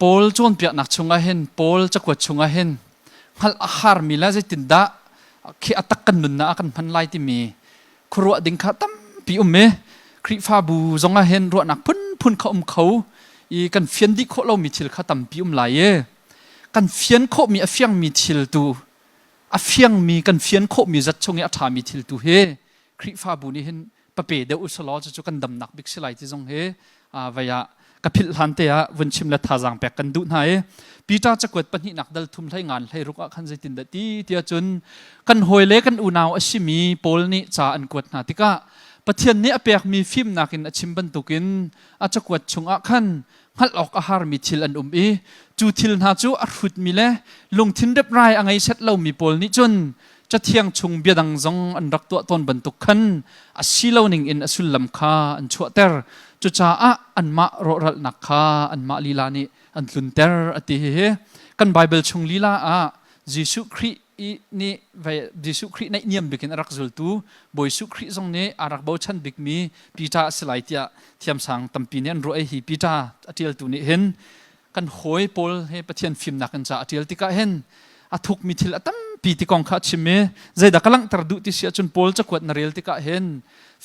pol chon piak nak chunga hen pol chakwat chunga hen hal ahar mila je tinda khi atak kan nun na kan phan lai ti mi khruwa ding kha tam pi me Khrihfa bu zonga hen ro nak phun kha khau I kan fian di kho lo mi thil kha tam pi lai e kan fian kho mi afiang mi thil tu a fiang mi kan fian kho mi zat chungi a tha mi thil tu he Khrihfa bu ni hin pape de usalo chu kan dam nak bik silai ti jong he vaya kapil han te a vunchim la thajang pek kan du na e pita chakwat pani nak dal thum thlai ngan thlai ruka khan zaitin da ti tia chun kan hoile kan unaw asimi pol ni cha an kwat na tika pathian ni apek mi film nakin achim ban tukin a chakwat chunga khan hal ok a har mi thil an e chu thil na chu a hrut mi le lungthin rep rai angai set lo mi pol ni chun cha thiang chung biadang zong an rak to ton ban tuk khan a silo ning in asul lam kha an chuater chu cha a an ma ro ral nak kha an ma lila ni an tlunter ati he kan bible chung lila a jisu khri ni vai jisu khri nai niam bikin arak zul tu boisu khri zong ne arak bo chan bik mi pita silai tia thiam sang tampi ne an ro hi pita atil tu ni hen kan hoi pol he pathian film na kan cha atil tika hen athuk mi thil atam pi ti kong kha chime zaida kalang tar du ti sia chun pol chakwat na rel tika hen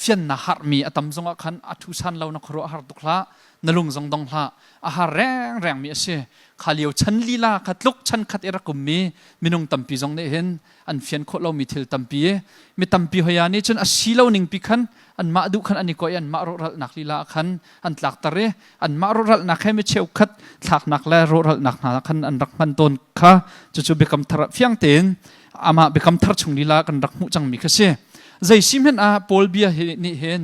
fian na har mi atam zonga khan athu san lo na khro har tukla nalung zong dong hla a har reng reng mi ase khaliu chan lila khatluk chan khat era kum mi minung tampi zong ne hen an fian kho lo mi thil tampi e mi tampi hoya ni chun a silo ning pi khan an ma du khan ani ko an ma ro ral nak lila khan an tlaktar e an ma ro ral nak he mi cheu khat thlak nak la ro ral nak na khan an rak man ton kha chu chu bekam thar fiang ten ama bekam thar chung lila kan rak mu chang mi khase zai sim hen a pol bia ni hen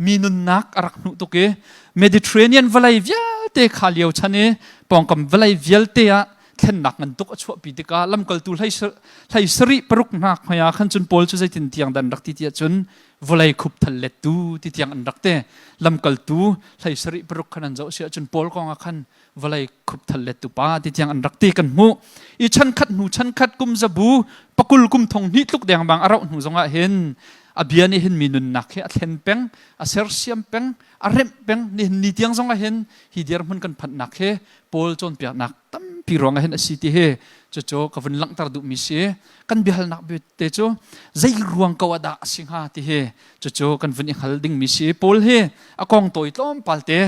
minun nak arak nu to ke Mediterranean valai via te khaliu chane pongkam valai vial te a thlen nak ngan tuk achwa pi te ka lam kal tu hlai sari paruk nak khoya khan chun pol chu zai tin tiang dan rak ti tia chun volai khup thal let tu ti tiang an rak te lam kal tu hlai sari paruk khan an zo sia chun pol ko nga khan volai khup thal let tu pa ti tiang an rak te kan mu I chan khat kum zabu pakul kum thong ni tluk deng bang arau nu zonga hen abiani hin minun nak he athen peng a ser siam peng a rem peng ni tiang zonga hen hi der mun kan phat nak he pol chon pia nak tam pi ronga hen asiti he cho ka vun lang tar du mi se kan bihal nak be te cho zai ruang kawada singha ti he cho kan vun hal ding mi se pol he akong toi tlom palte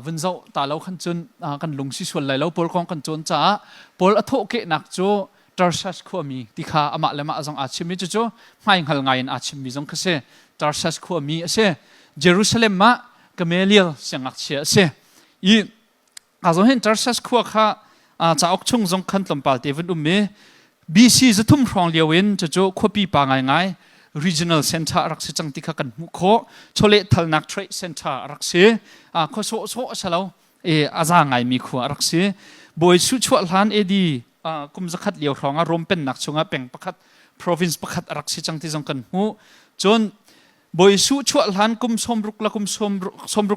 vun zo ta lo khan chun kan lungsi sol lai lo pol kong kan chon cha pol atho ke nak cho Tarsas Khami tikha ama lema azong achimi chu mai hal ngain achimi jong khase Tarsas Khami ase Jerusalem ma Gamaliel sangak che ase I azong hen Tarsas kha cha ok chung jong khan tlompal te vun me BC zathum rong liawin chu khopi pa ngai regional center rak se chang tikha kan mu kho chole thalnak trade center rak se kho so salo aza ngai mi khu rak se boy su chwal han edi kum zakhat liaw ronga rompen nak chunga peng pakhat province pakhat arak si chang ti jong kan hu chon boy su chwal han kum somruk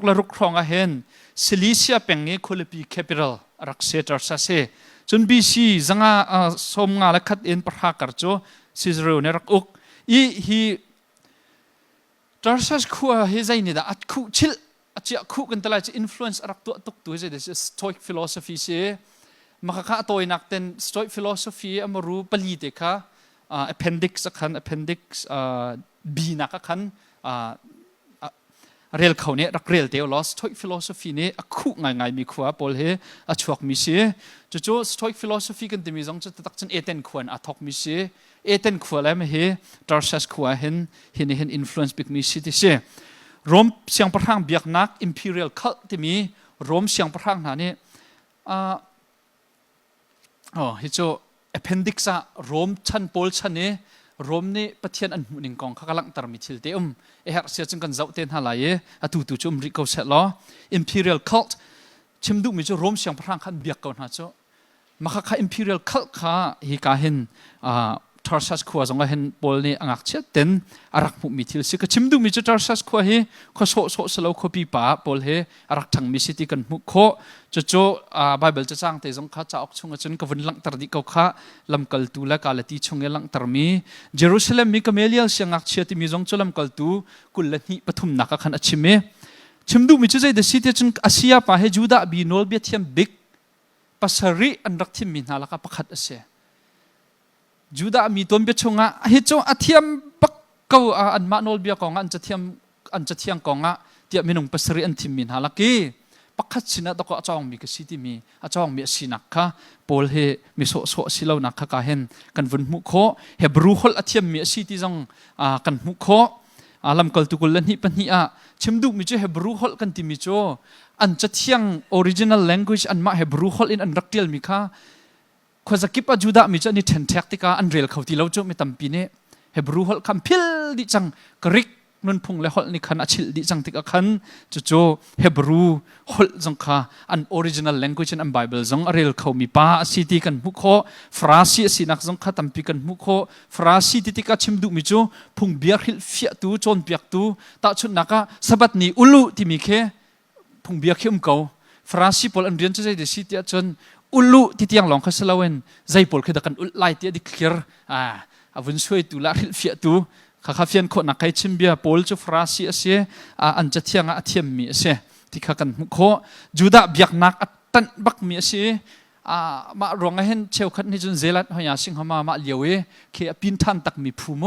la ruk ronga hen Cilicia pengi kholipi capital arak se tarsa se chon BC zanga som nga la khat en parha kar cho Caesarea ne rak uk hi tarsas khua he zaini da at khu chil achia khu kan tala influence arak tu tuk tu je this stoic philosophy se makaka toy nakten stoic philosophy amaru palite kha appendix B naka khan rel khone rak rel te lo stoic philosophy ne akhu ngai mi khwa pol he achuak mi se cho stoic philosophy kan timi jong cha tak chen eten khwan athok mi se eten khwala me he tarsas khwa hen influence big mi city se rom siang parhang biaknak imperial cult timi rom siang parhang na ne hicho appendix a rom chan pol chane rom ne pathian an muning kong khakalang tar mi thil te her sia chung kan zau ten halaye atu tu chum ri ko set lo imperial cult chimdu mi cho rom siang prang khan biak ko na cho makha imperial cult kha hi ka hin Tarsas khua zonga hen pol ne angak che ten arak mu mi thil si ka chimdu mi cho Tarsas khua hi kho so salo khopi pa pol he arak thang mi city kan mu kho cho bible cha chang te jong kha cha ok chunga chun ka vun lang tar di ko kha lam kal tu la kalati chunge lang tar mi Jerusalem mi Gamaliel siangak che ti mi jong cholam kal tu kul la ni pathum naka khan achime chimdu mi chu zai the city chun Asia pa he Juda bi nol be thiam big pasari an rak thim mi na la ka pakhat ase Juda mi tom be chunga hi cho athiam pakko an ma nol bia konga an cha thiang konga tia minung pasari an thim min halaki ปักขัดสินะตะก็จ้องมีกสิที่มีจ้องมีสินักค่ะปอลเฮมีโซสิเลานักค่ะกาเห็นกันวุ่นมุขเฮบรูฮอลอาเทียมมีสิที่จงกันมุขลำกลตุกุลนี่ปัญหาชิมดูมิจเฮบรูฮอลกันที่มิจอันจะเที่ยง original language อันมาเฮบรูฮอลอินอันรักเดียลมิค่ะขวาสกิปจูดามิจนี่เทนเทคติกาอันเรียลเขาที่เราจะไม่ตั้มปีนี้เฮบรูฮอลคำพิลดิจังกริกนุนพงและฮอลนี่ขันอชิลดิจังติกขันจู่เฮบรูฮอลจงค่ะอัน original language อันไบเบิลจงเรียลเขามีป้าสิที่กันมุขฟราซีสินักจงค่ะตั้มปีกันมุขฟราซีที่ติกาชิมดูมิจพงเบียร์ฮิลฟิยตูจนเปียกตูตาชุดนักสบัดนี้อุลุที่มีแค่พงเบียร์เข้มเก่าฟราซีพอลอันเรียนจะใจเดสิที่จนอุลุที่เตียงหลงข้าสลาเวนใจพอลคือดักันอุลไลที่ดิเคลียร์วันช่วยตูละฮิลฟิยตูข้าข้าเฟียนคนนักใครชิมเบียปอลจูฟราซีเสียอันจะเที่ยงอาเทียมมีเสียที่ข้ากันมุขจูดาเบียกนักตันบักมีเสียมารวงเห็นเชลคัดนี่จนเซลัดหอยาสิงหมาเลียวเคปินทันตักมีภูโม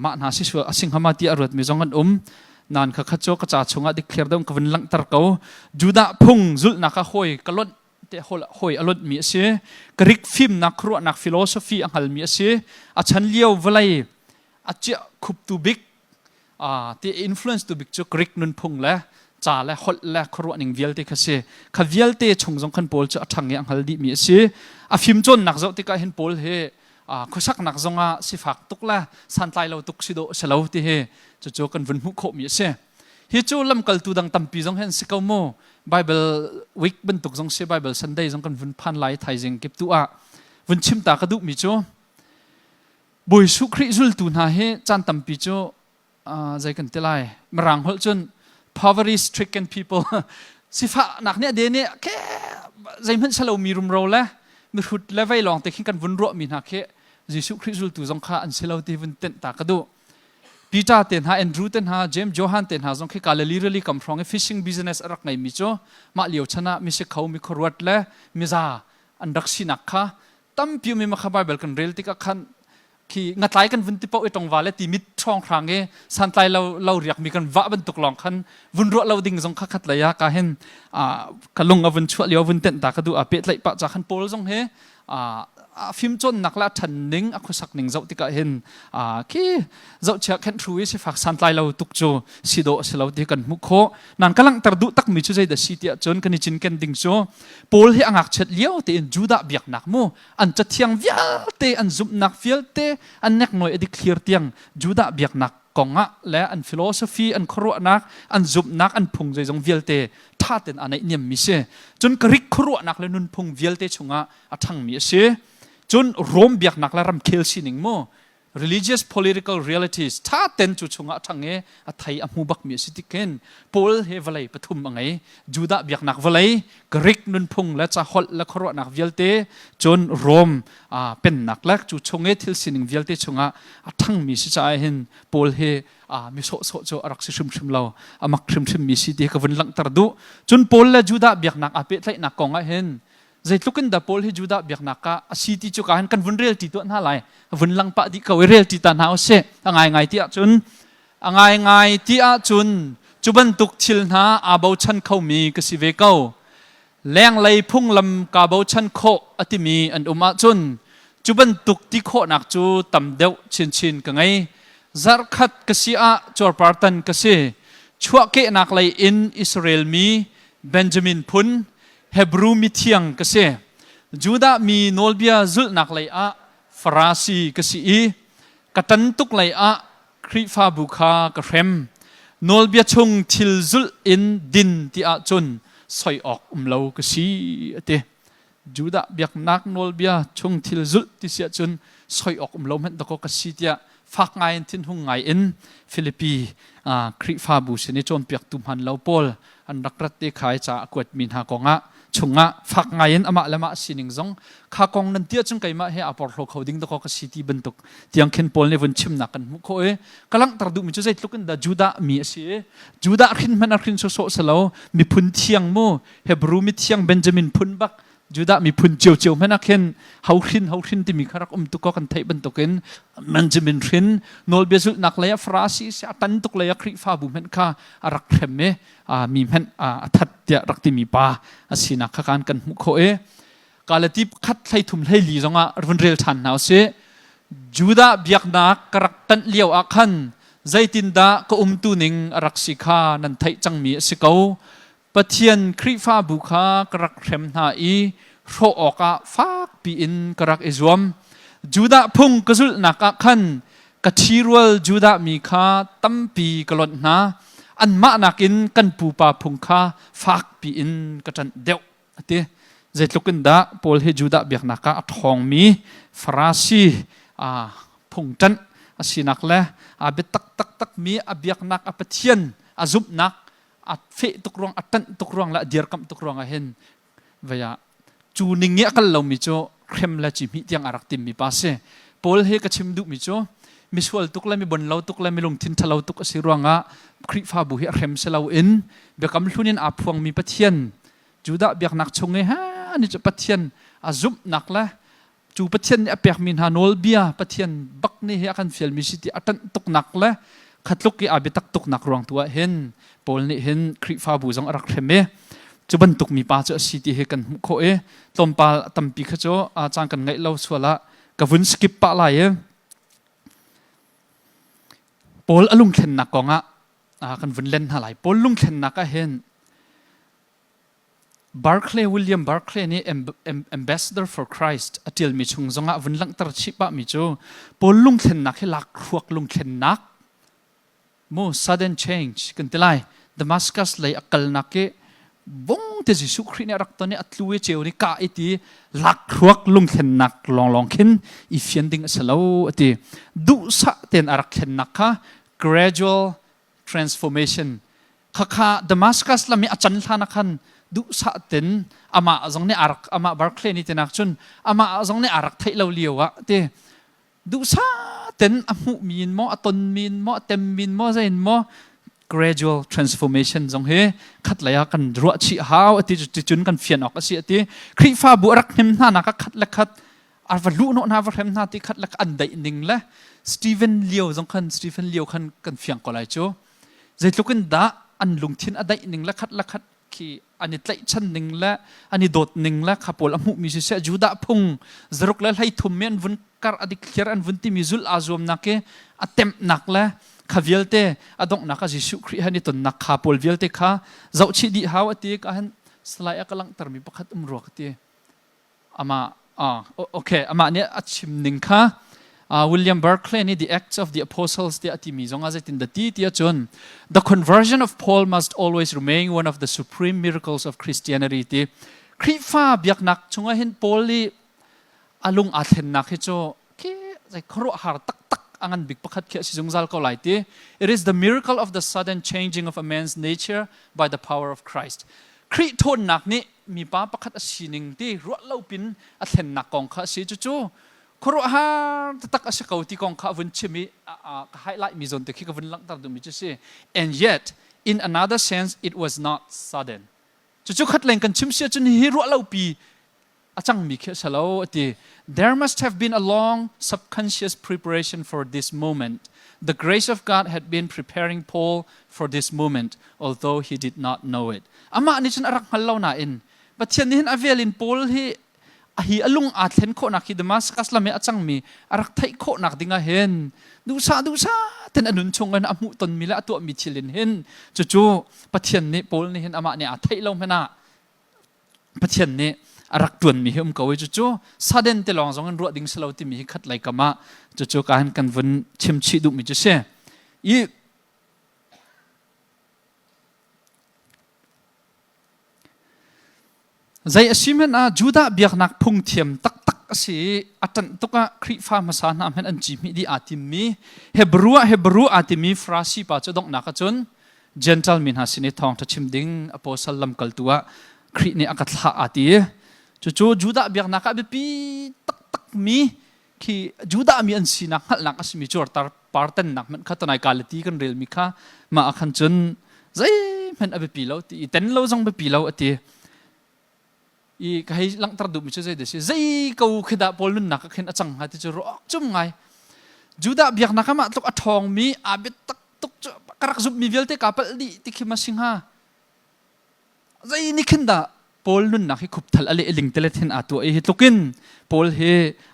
มาหนาสิชัวสิงหมาที่อรวดมีจงกันนานข้าโจกระจาชงดิเคลียร์ดงกวนลังตรเกาจูดาพุ่งจุลนักหอยกลดเตะหอยอรวดมีเสียกริกฟิมนักครัวนักฟิโลโซฟีอังหัลมีเสียฉันเลี้ยวเวลัยอาจจะคุบตูบิกที่อินฟลูเอนซ์ตูบิกจุกริกนุนพงและจ่าและฮอลและครัวหนึ่งเวลเตคเสียข้าเวลเตชงจงขันโพลจะทั้งยังฮัลดีมีเสียฟิมจนนักเจ้าที่ก็เห็นโพลเฮคุสักนักจงสิฟักตุกละสันไตเราตุกสิโดเสลาวที่เฮจะโจกันวันมุขมีเสียฮิจูลำกัลตูดังตัมปีจงเห็นสิกาวโมไบเบิลวิกบรรทุกจงเสียไบเบิลซันเดย์จงกันวันพันไลท์ไทยจงเก็บตัววันชิมตากระดูมีโจบุยสุคริจุลตูน่าเฮจันตัมปีโจใจกันเตลัยมรังหอลจน poverty stricken people สิฟ้าหนักเนี่ยเดเนี่ยแค่ใจมันฉลามีรุมเราแล้วมีหุดและไว้ลองแต่ขิงกันวุ่นรัวมีนักแค่ยิสุคริจุลตูจงข้าอันฉลาที่วุ่นเต็นตากระดูปีจ่าเต็นหาแอนดรูเต็นหาเจมส์โจฮันเต็นหาจงแค่กาเลลีเรลีกำฟรองfishing business รักไงมิโจมาเลี้ยวชนะมิเชเขามีขรวดและมิซาอันรักสินักค่ะตั้มพิวมีมาขบายเบลกันเรลติกขันที่งัดไล่กันวันที่เป้าไอ้ตรงวาเลตีมิดช่องครั้งเงี้ยสันไตเราเรียกมีกันว่าบรรทุกลองขันวุ่นรัวเราดิ่งจงขัดระยะการเห็นกันลงวันชั่วเลี้ยววันเต็นตากระดูเป็ดไหลปะจากขันโพลจงเฮฟิล์มจนนักละทันนิ่งคุสักนิ่งเจ้าที่ก็เห็นที่เจ้าเชื่อแค่ทรูวิสิฟักสันไตเราตุกโจสิโดสิเราที่กันมุขนั่นกำลังตรดุตักมิจุใจเดสิที่จนกันจินกันดิ่งโจโพลให้อักเช็ดเลี้ยวที่อินจูดาเบียกนักโมอันจะเที่ยงเวียเตอันซุบนักเวียเตอันเน็กหน่อยอดีเคลียร์เตียงจูดาเบียกนักกงะและอันฟิโลโซฟีอันครัวนักอันซุบนักอันพุงใจจงเวียเตท่าเต็นอันไหนเนี่ยมิเช่จนกริกครัวนักและนุนพุงเวียเตชงะทั้งมิเช่จนโรมเบียกนักละรำเคลชินิงโม religious political realities ถ้าเต็นจุดชงะทั้งเงอไทยอมูบักมีสิติเกนโพลเฮวลัยปฐุมอังไงจูดาเบียกนักวลัยกริกนุนพงและจะฮอลและครัวนักเวียลเตจนโรมเป็นนักและจุดชงเงทิลชินิงเวียลเตชงะทั้งมีสิจ่ายเห็นโพลเฮมีโซโซโจรักสิชุมเรามักชุมมีสิติกวันลังตรดุจนโพลและจูดาเบียกนักเป็ดไหลนักกองเห็นใจลุกันดับโพลให้จูดาเบียกนักสิติจุกันกันวันเรียลติตัวน่าไรวันลังปะดิเขาเรียลติตาหนาวเสะไงที่จุนไงที่จุนจุบันตุกชิลนาอาบาวชันเขามีกสิเวเก้าแรงไหลพุ่งลำกาบาวชันโคอติมีอันจุนจุบันตุกที่โคนักจูต่ำเดวชินกันไงซาร์คัดกสิอาจอร์ปาร์ตันกสิชัวเกนักไหลอินอิสราเอลมีเบนจามินพุนเฮบรูมิเทียงกสิจูดามีโนลเบียจุลนักไหลฟราซีกสิอีกัตันตุกไหลคริฟาบุคากระเรมโนลเบียชงทิลจุลอินดินที่จนสอยออกเลวกสิเตจูดาเบียกนักโนลเบียชงทิลจุลที่เสียจนสอยออกเลวมันตะโกกสิเตียฟักไงทินหงไงอินฟิลิปปีคริฟาบุษนิจนเปียกตุมหันเลวปอลอันรักรัตเตขายจากกวดมินหากงะชงะฟักไงอินอมาละมาสินิงซงข้ากองนันเตียจงไกมาให้อปอร์โลเขาดิ้งตะโกกสิตีบรรทุกที่ยังเข็นปอลในวันชิมนักกันมุขเอกำลังตรดุมิจุใจลุกันดาจูดามีเสียจูดาขึ้นมันขึ้นโซโซสลาวมีพุนเทียงโมเฮบรูมีเทียงเบนจามินพุนบัก จูดามีพุนเจียวเจียวแม่นักเห็นเฮาขินที่มีคารักตุกกันไทยบันตุกินมันจะเป็นขินโนลเบซุนักเลยฟราซีเสียตันตุกเลยคริฟ้าบุเห็นข้ารักเทมเมมีเห็นทัดเดียรักที่มีป่าสินักการกันมุขโอกาลที่คัดไทยทุ่มไทยลีจงรุนเร็วทันเอาเสจูดาเบียกนักกรักตันเลี้ยวอาคันใจตินดาก็ตุนิงรักสิกานันไทยจังมีสิเกาปะเทียนคริฟ้าบุคากรักเทมนาอีโรออกาฟากปีอินกรักอิจวมจูดาพุงกษุลนักขันกัชีรวลจูดามีคาตั้มปีกลดนาอันมานักอินกันปูปาพุงคาฟากปีอินกัจันเดียวทีเจตุกินดาพอลเฮจูดาเบียกนักทองมีฟราซีพุงจันสินักเล่เบตักมีเบียกนักปะเทียนจุบนักเฟตุกรวงตันตุกรวงละเดียร์กัมตุกรวงเห็นเวียจูนิงเงี้ยกันเรามีโจเครมละจิมิที่ยังอารักติมมีภาษพอลเฮก็ชิมดุมีโจมิสวลตุกละมีบนเราตุกละมีลงทินทะเราตุกสิรวงะคริฟ้าบุเฮเครมเสลาอินเบียกำลุนินอาพวงมีปะเทียนจูดาเบียกนักชงเงฮะนี่จะปะเทียนจุบนักละจูปะเทียนเนี่ยเปียกมินฮานอลเบียปะเทียนบักนี่เฮกันฟิลมิสิติอัตันตุกนักละขัดลุกกีอาบิตักตุกนักรวงตัวเห็นพอลนี่เห็นคริฟ้าบุจงอารักเครมเมจุบันตุกมีป้าเจ้าสิที่เฮกันโคเอตอมปาตัมปีขจโอาจารย์กันไงเล่าส่วนละกวุนสกิปปะไหลพอลลุงเข็นนักกองกันวุนเล่นหาไหลพอลลุงเข็นนักก็เห็นบาร์คลีย์วิลเลียมบาร์คลีย์นี่ambassador for Christ อติลมีชุงจงวุนลังตรชิปะมีโจพอลลุงเข็นนักให้ลักครัวลุงเข็นนักโม sudden change กันที่ไรดามัสกัสเลยอักลนักเกบงเตจิสุครีเนี่ยรักตัวนี้อัตลุยเจวนี่กาอิตีลักครัวลุงเข็นนักลองขึ้นอีฟินดิ้งสลาวอิตีดูสะเต็นอารักเข็นนักค่ะ gradual transformation ข้าดามัสกัสละมีอาจารย์ท่านักขันดูสะเต็นอามาจงเนี่ยอารักอามาบาร์คลีย์นี่เต็นนักจุนอามาจงเนี่ยอารักไทยเราเลี้ยวอะเตดูสะเต็นอามุมีนโมอตนมีนโมเต็มมีนโมใจนโมgradual transformation จงเฮขัดเลยกันรัวชีหาวที่จุนกันเฟียนออกก็เสียที่คริฟ้าบุรักเห็นหน้านักขัดเล็กขัดอาร์วลูโนนาวัเห็นหน้าที่ขัดเล็กอันใดหนึ่งละสตีเฟนเลียวจงขันสตีเฟนเลียวขันกันเฟียงก็เลยโจใจลุกันด่าอันลุงทินอันใดหนึ่งละขัดขี้อันนี้ไล่ชั้นหนึ่งละอันนี้โดดหนึ่งละขับปอลอมุมีเสียจูดาพงจรุกละให้ทุ่มเมียนวุนการอดีตเขียนอันวุนที่มีจุลอาจวมนักเกอเต็มนักละข้าวิลเตอดงนักจิสุครีฮันนี่ตนนักข้าพอลวิลเตข้าเจ้าชีดีหาวตีก็ฮันสไลด์กำลังตรมีประคัตรัวกตีอามาโอเคอามาเนี่ยอัดชิมหนึ่งข้าวิลเลียมบาร์คลีย์นี่ The Acts of the Apostles ที่อธิมีจงอาจจะตินดที่ที่จน The conversion of Paul must always remain one of the supreme miracles of Christianity ที่คริฟ้าเบียกนักจงอาเห็นปอลลี่อาลุงอาเทนนักเฮโจแค่ใจครัวหาตักอันบิกประคัตเขียนสิจงจัลก็ไหลตี It is the miracle of the sudden changing of a man's nature by the power of Christ คริโทนนักนี่มีป้าประคัตสิหนึ่งที่รัวเล่าปินอาเทนนักกองข้าสิจู่ครัวหาตักอาศัยเขาที่กองข้าวันชิมีไฮไลท์มีจนแต่ขี้กับวันลังตาดูมิจุสิ and yet in another sense it was not sudden จู่ขัดแรงกันชิมเสียจนฮิรัวเล่าปีอาจารย์มีเขียนสลาวที่ There must have been a long subconscious preparation for this moment. The grace of God had been preparing Paul for this moment, although he did not know it. อามานี่ฉันอารักฮัลโลน่าอินบัดเช่นนี้อาเวลิน Paul ฮีอลุงอาเทนโคนักฮิดมาสกัสละเมอาจารย์มีอารักไทยโคนักดิ่งเห็นดูซาเต็นอนุนชงกันอามุตนมีและตัวมีชิลินเห็นจู่บัดเช่นนี้ Paul นี่เห็นอามาเนี่ยอาไทยเราไม่น่าบัดเช่นนี้อารักตัวนมีเหิมเขาไว้จู่ซาเดนเตลองสองกันรัวดิ่งสลาวที่มีขัดไหลกามาจู่การกันวันชิมชีดุมีจู่เช่อีใจสิมันจูดาเบียกนักพุ่งเทียมตักสิอัตันตุกะคริฟ้ามาสานามเห็นอันจิมิดีอาติมีเฮบรูอาติมีฟราซีป้าจะดงนักจนเจนทัลมินหาสินิทองทัชิมดิ่งอโปสลัมกัลตัวคริเนอกัตลาอาติจู่จูดาเบียกนักแบบปีตักมีที่จูดามีอันสินักหัลนักสิมีจอร์ตาร์ปาร์ตันนักมันขัดนายกาลตีกันเรียลมิค่ะมาอันจนใจมันแบบปีเราตีเต็นเราจังแบบปีเราตี อีก็ให้ลังตรดุมิช่วยเดี๋ยวใจกูขดาปอลุนนักขึ้นจังหาที่จะรอจุ่มไงจูดาเบียกนักมาตุกทองมีอาบิตักตุกกระซุบมีเวลเตกับดีที่ขึ้นมาสิงหาใจนี่ขึ้นดาปอลุนนักให้ขุบทัลอะไรลิงเตเลทินอาตัวเอฮิตุกินปอลเฮ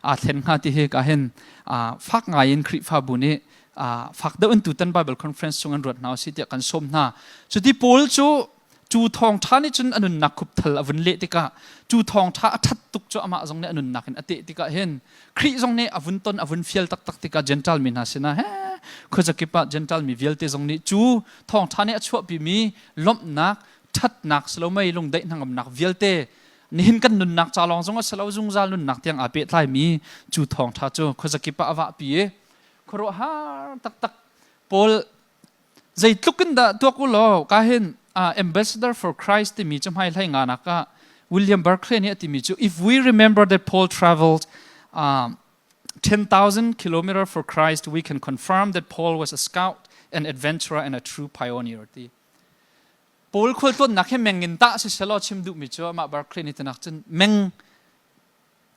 อาเทนหาที่เฮก็เห็นฟักไงอินคริฟาบุนีฟักเดินตุตันไบเบิลคอนเฟรนซ์ช่วงรวดนาวสิเดียกันสมนาสุดที่ปอลจูทองท่านี่จนอนุนักขุบทัลอวันเละติกะจูทองท่าทัดตุกจอามาจงเนี่ยอนุนักเห็นอติติกะเห็นคริจงเนี่ยอวันต้นอวันเฟียลตักตักติกะเจนทัลมินาสินะเฮ้เขาจะคิดว่าเจนทัลมีเฟียลเตจงนี่จูทองท่าเนี่ยชั่วปีมีล้มนักทัดนักสโลไม่ลงได้ทางกับนักเฟียลเตนี่เห็นกันนุนนักจาลองจงว่าสโลจงจาลุนนักเตียงอาเปตไลมีจูทองท่าจูเขาจะคิดว่าอวะปีครัวฮาตักตักปอลใจตุกินดาตัวกุลก็เห็นambassador for Christ ที่มีจำให้ไล่งานนักWilliam Barclayเนี่ยที่มีจู if we remember that Paul traveled 10,000 kilometers for Christ we can confirm that Paul was a scout an adventurer and a true pioneer ที่ Paul ควรต้นนักให้แมงเงินตาสิเชลล์ชิมดูมีจูมา Barclay นี่นักจนแมง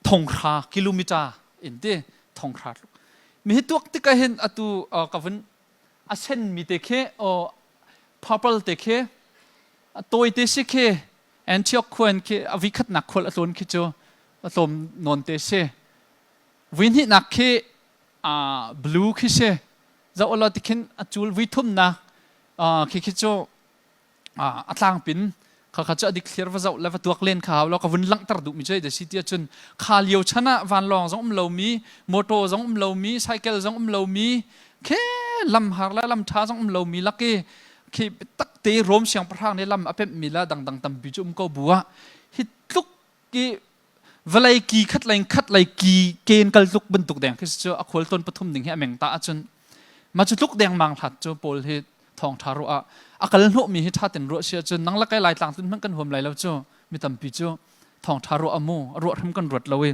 ทงครากิโลเมตรอินเดียทงครามีเหตุที่ก็เห็นอตุกับวันอาเซนมีเตเคpurple เตเคตัวเตสิเคแอนทิโอควรเควิคัดนักคนละส่วนคิดจูละส่วนนนเตเซวินหินักเคblue คิเซจะเอาละติคินจูลวิทุมนะคิดจูอัตลังปินเขาจะดิคลีร์ว่าจะเลวตัวเล่นข่าวแล้วก็วันลังตรดุมิจฉาเดสิที่จนขาเลียวชนะวันลองจงเรามีมอเตอร์จงเรามีไซเคิลจงเรามีแค่ลำหาและลำท้าจงเรามีลักกี้คือตักเตะรวมเสียงประทางในลำอเปมิลาดังตั้มบิจุมก็บัวฮิตุกกีเวลากีคัดไลกีเกณฑ์กัลตุกบรรทุกแดงคือจะอควอลต้นปฐมหนึ่งให้แมงตาจนมาจุดลุกแดงมังถัดจะโปลฮิทองทารุอะอากาศโลมีฮิท่าเต็นรัวเชียจนนั่งละไกลต่างตุนมันกันห่วมไหลแล้วจ้มีตั้มบิจุทองทารุอะโมรัวทำกันรวดเลย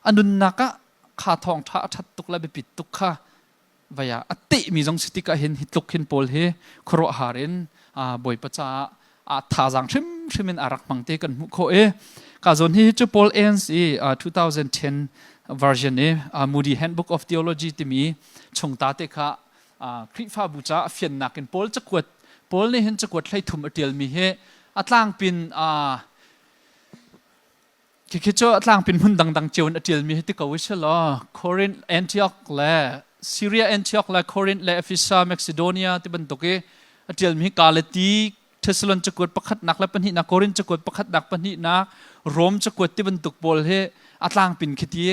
อันนุนนักะขาทองทาทัดตุกและไปปิดตุกค่ะวายอติมีจงสติกะเห็นฮิตลุกเห็นโปลเฮครัวหารินบอยประจาท่าจังชิมินอารักมังเตกันมุขเอกาจนที่จูโปลเอ็นซี2010 version เนี่ย Moody Handbook of Theology ที่มีชงตาเตคะคริฟ้าบูชาเฟียนนักเป็นโปลจะกวดโปลนี่เห็นจะกวดให้ทุ่มอเดียลมีเฮอัตลางเป็นคิดว่าอัตลางเป็นหุ่นดังเจียวอเดียลมีเฮที่เขาวิเชลล์โครินแอนติโอกและซีเรียแอนติโอกและโครินและเอฟิซาเม็กซิโดเนียที่บรรทุกอเดียลมีกาเลตีเทสลอนจะกวดประคัดนักและปัญหาโครินจะกวดประคัดนักปัญหานักโรมจะกวดที่บรรทุกโปลเฮอัตลางเป็นคิดที่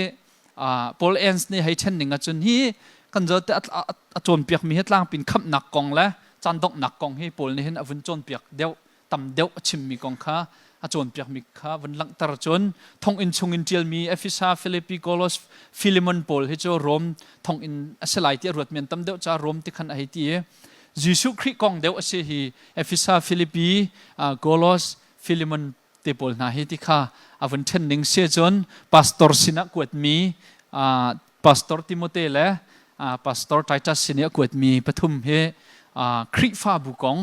โปลเอ็นส์นี่ให้เช่นหนึ่งจนที่กันจะโจนเปียกมีเหตุล่างเป็นขับหนักกองและจันดอกหนักกองให้โปลนี่เห็นอวันโจนเปียกเดียวต่ำเดียวชิมมีกองข้าโจนเปียกมีข้าวันหลังตระจนทงอินชงอินเจลมีเอฟิซาฟิลิปปิโกลอสฟิลิมอนโปลให้โจโรมทงอินสไลที่รวดเมียนต่ำเดียวจะโรมที่ขันไอทียิสุคริกองเดียวเสียฮีเอฟิซาฟิลิปปีโกลอสฟิลิมอนเตโปลนาให้ที่ข้าวันเช่นหนึ่งเสียจนพาสตอร์สินักกวดมีพาสตอร์ติโมเตและพาสตอร์ไททัสสินิกวดมีปฐุมเฮคริฟ้าบุกอง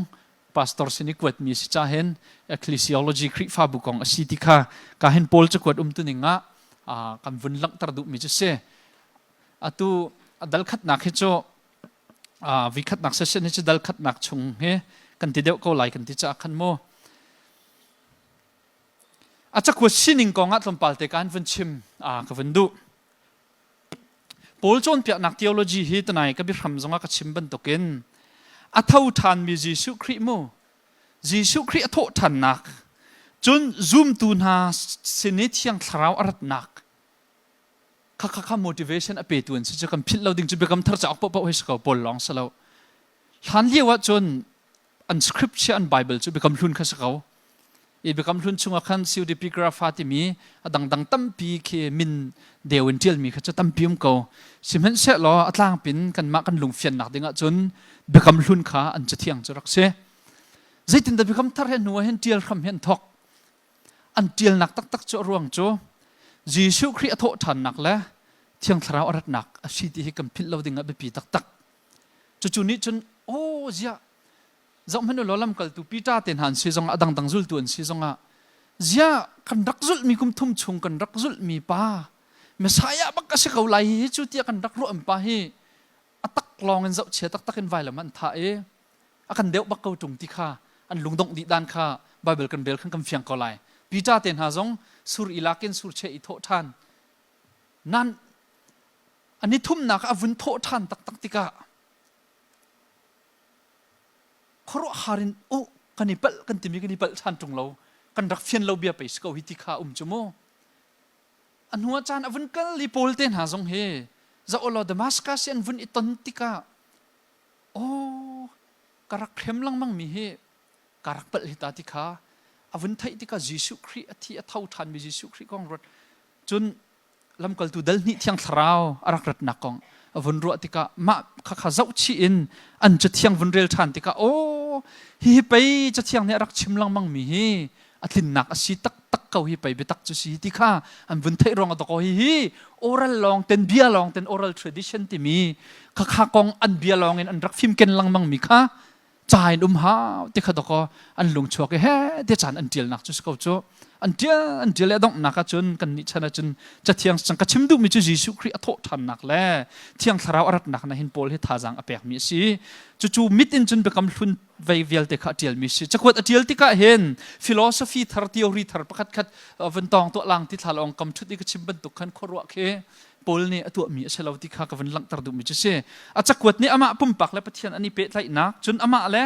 พาสตอร์สินิกวดมีสิจ้าเห็นเอคลิซิโอโลจีคริฟ้าบุกองสิที่ข้าการเห็นโปลจะกวดตัวหนึ่งกันวันลังตระดุมิจะเสียตัวดัลขัดนักให้โจวิคัดนักเซสชันให้โจดัลขัดนักชงเฮกันที่เดียวก็ไหลกันที่จะขันโมอาจจะกวดสินิงกองลมปาลเตกันวันชิมกับวันดูโปลจนเปียกนักเทโอโลจีฮิตนายก็บิคำจงว่ากับชิมบันตกินอัฐาวทานมียิสุคริโมยิสุคริอัฐาวทานนักจนซูมตูนาสินิที่ยังสาวอรัตนักข้า motivation อเปตุนสิจะกำพิลเราดึงจะไปกำทัดจากปะให้สกาวโปลลองสลาวฮันเรียกว่าจนอันสคริปชันไบเบิลจะไปกำลุนข้าสกาวอีไปกำลุนช่วงขันซิวดิพิกราฟาติมีดังตั้มปีเคมินเดวินเจลมีข้าจะตั้มปีมเกาสิมันเสร็จแล้วอัตลางปินกันมากันลุงเฟียนหนักดึงจนไปกำลุนข้าอันจะเที่ยงจะรักเสียใจตินแต่ไปกำทัดเห็นหัวเห็นเจียลคำเห็นทอกอันเจียลหนักตักจะร่วงโจยิสุคริอัฐาวทานนักและเที่ยงสาวอรัตนักอาชีพที่กำพิลเราดึงไปปีตักจุดนี้จนโอ้เจ้าจอมให้เราล้ำกัลตุปีตาเต็นหันซีจงดังจุลตุนซีจง zia kan rakzul mi kum thum chung kan rakzul mi pa Messiah bak kasi kaulay hi chu tia kan rakru am pa hi atak long en zau che tak tak en vai lam an tha e akan deuh bak kau tung ti kha an lungdong di dan kha Bible kan bel khan kam fiang kaulai Peter ten ha zong sur ilakin sur che i tho than nan ani thum nak avun tho than tak tak tika khoro harin o kanipal kan timi kanipal than tung lo kan rak fian lo bia pe sko hi ti kha chumo an huwa chan avun kal li pol ten ha zong he za olo Damascus an vun iton tika o karak khrem lang mang mi he karak pal hi ta ti kha avun thai tika Jesu Christ athi athau than mi Jesu Christ kong rot chun lam kal tu dal ni thiang thrao arak rat na kong avun ro tika ma kha kha zau chi in an cha thiang vun rel than tika o hi pai cha thiang ne arak chim lang mang mi hi atlin nak asi tak tak kau hi pai betak chu si ti kha an vun thai rong to ko hi oral long ten bia long ten oral tradition ti mi kha kha kong an bia long in an rak phim ken lang mang mi kha chai ha ti kha to ko an lung chok he te chan an til nak chu ko chu an tia le dong naka chun kan ni chana chun cha thiang sang ka chimdu mi chu Jesu Christ atho than nak le thiang tharau arat nak na hin pol hi thajang apek mi si chu mit in chun bekam hlun vai vel te kha tial mi si chakwat atial ti ka hen philosophy thar theory thar pakhat khat van tong to lang ti thalong kam thuti ka chimban tu khan khorwa khe pol ne atu mi achalo ti kha ka van lang tar du mi chu se achakwat ni ama pumpak le pathian ani pe tlai nak chun ama le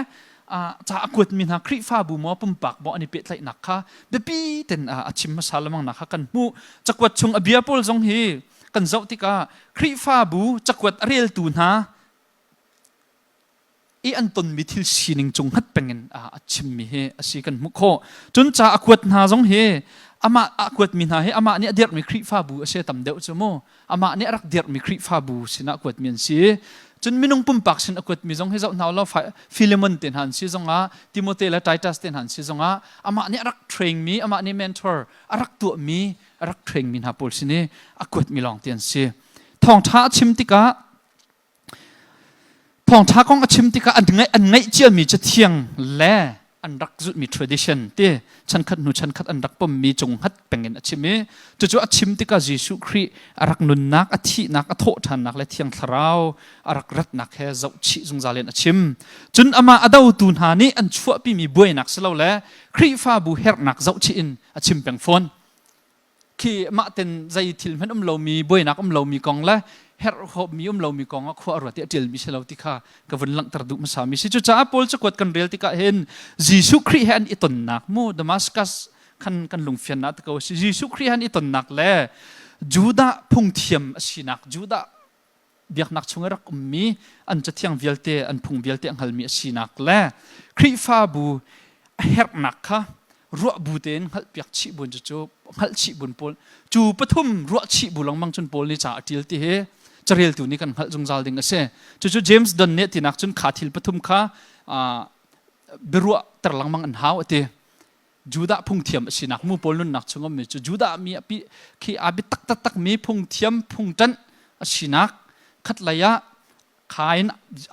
cha akut min ha Khrihfa bu mo pumpak bo ani pe tlai nak kha bepi ten achim masalamang nak kan mu chakwat chung abia pol jong hi kan zau ti ka Khrihfa bu chakwat rel tu na i anton mi thil sining chung hat pengen achim mi he asi kan mu kho chun cha akwat na jong he ama akwat min ha he ama ni adir mi Khrihfa bu ase tam deuh chumo ama ni arak dir mi Khrihfa bu sina akwat min si chun minung pumpak sin akwat mi jong he zau naw lo Philemon ten han si zonga Timothy la Titus ten han si zonga ama ni arak train mi ama ni mentor arak tu mi arak train min ha pol sini akwat mi long ten si Thawngṭha chim tika Thawngṭha kong achim tika an ngai chia mi cha thiang le an rak zut mi tradition te chan khat an rak pom mi chung hat pengen achimi chu achim tika Jesu Christ arak nun nak athi nak atho than nak le thiang tharau arak rat nak he zau chi zung zalen achim chun ama adau tun ha ni an chua pi mi boi nak selo le Khrihfa bu her nak zau chi in achim peng phone ki ma ten zai thil men lo mi boi nak lo mi kong la her ho mi lo mi kong khwa ro ti atil mi selo ti kha ka van lang tar du ma sa mi si chu cha pol chakwat kan rel ti ka hen Jesu Christ han iton nak mu Damascus kan lung fian na ta ko si Jesu Christ han iton nak le Juda phung thiam asinak Juda biak nak chungarak ummi an cha thiang vialte an phung vialte anghal mi asinak le Khrihfa bu her nak kha ruwa buten hal piak chi bun chu hal chi bun pol chu pathum ruwa chi bulang mang chun pol ni cha atil ti he charel tu ni kan hal jung zal ding ase chu James don ne ti nak chun khathil pathum kha berua terlang mang an haw ate Juda phung thiam asinak mu pol nun nak chungom me chu Juda mi api khi abi tak mi phung thiam phung tan asinak khatlaya khain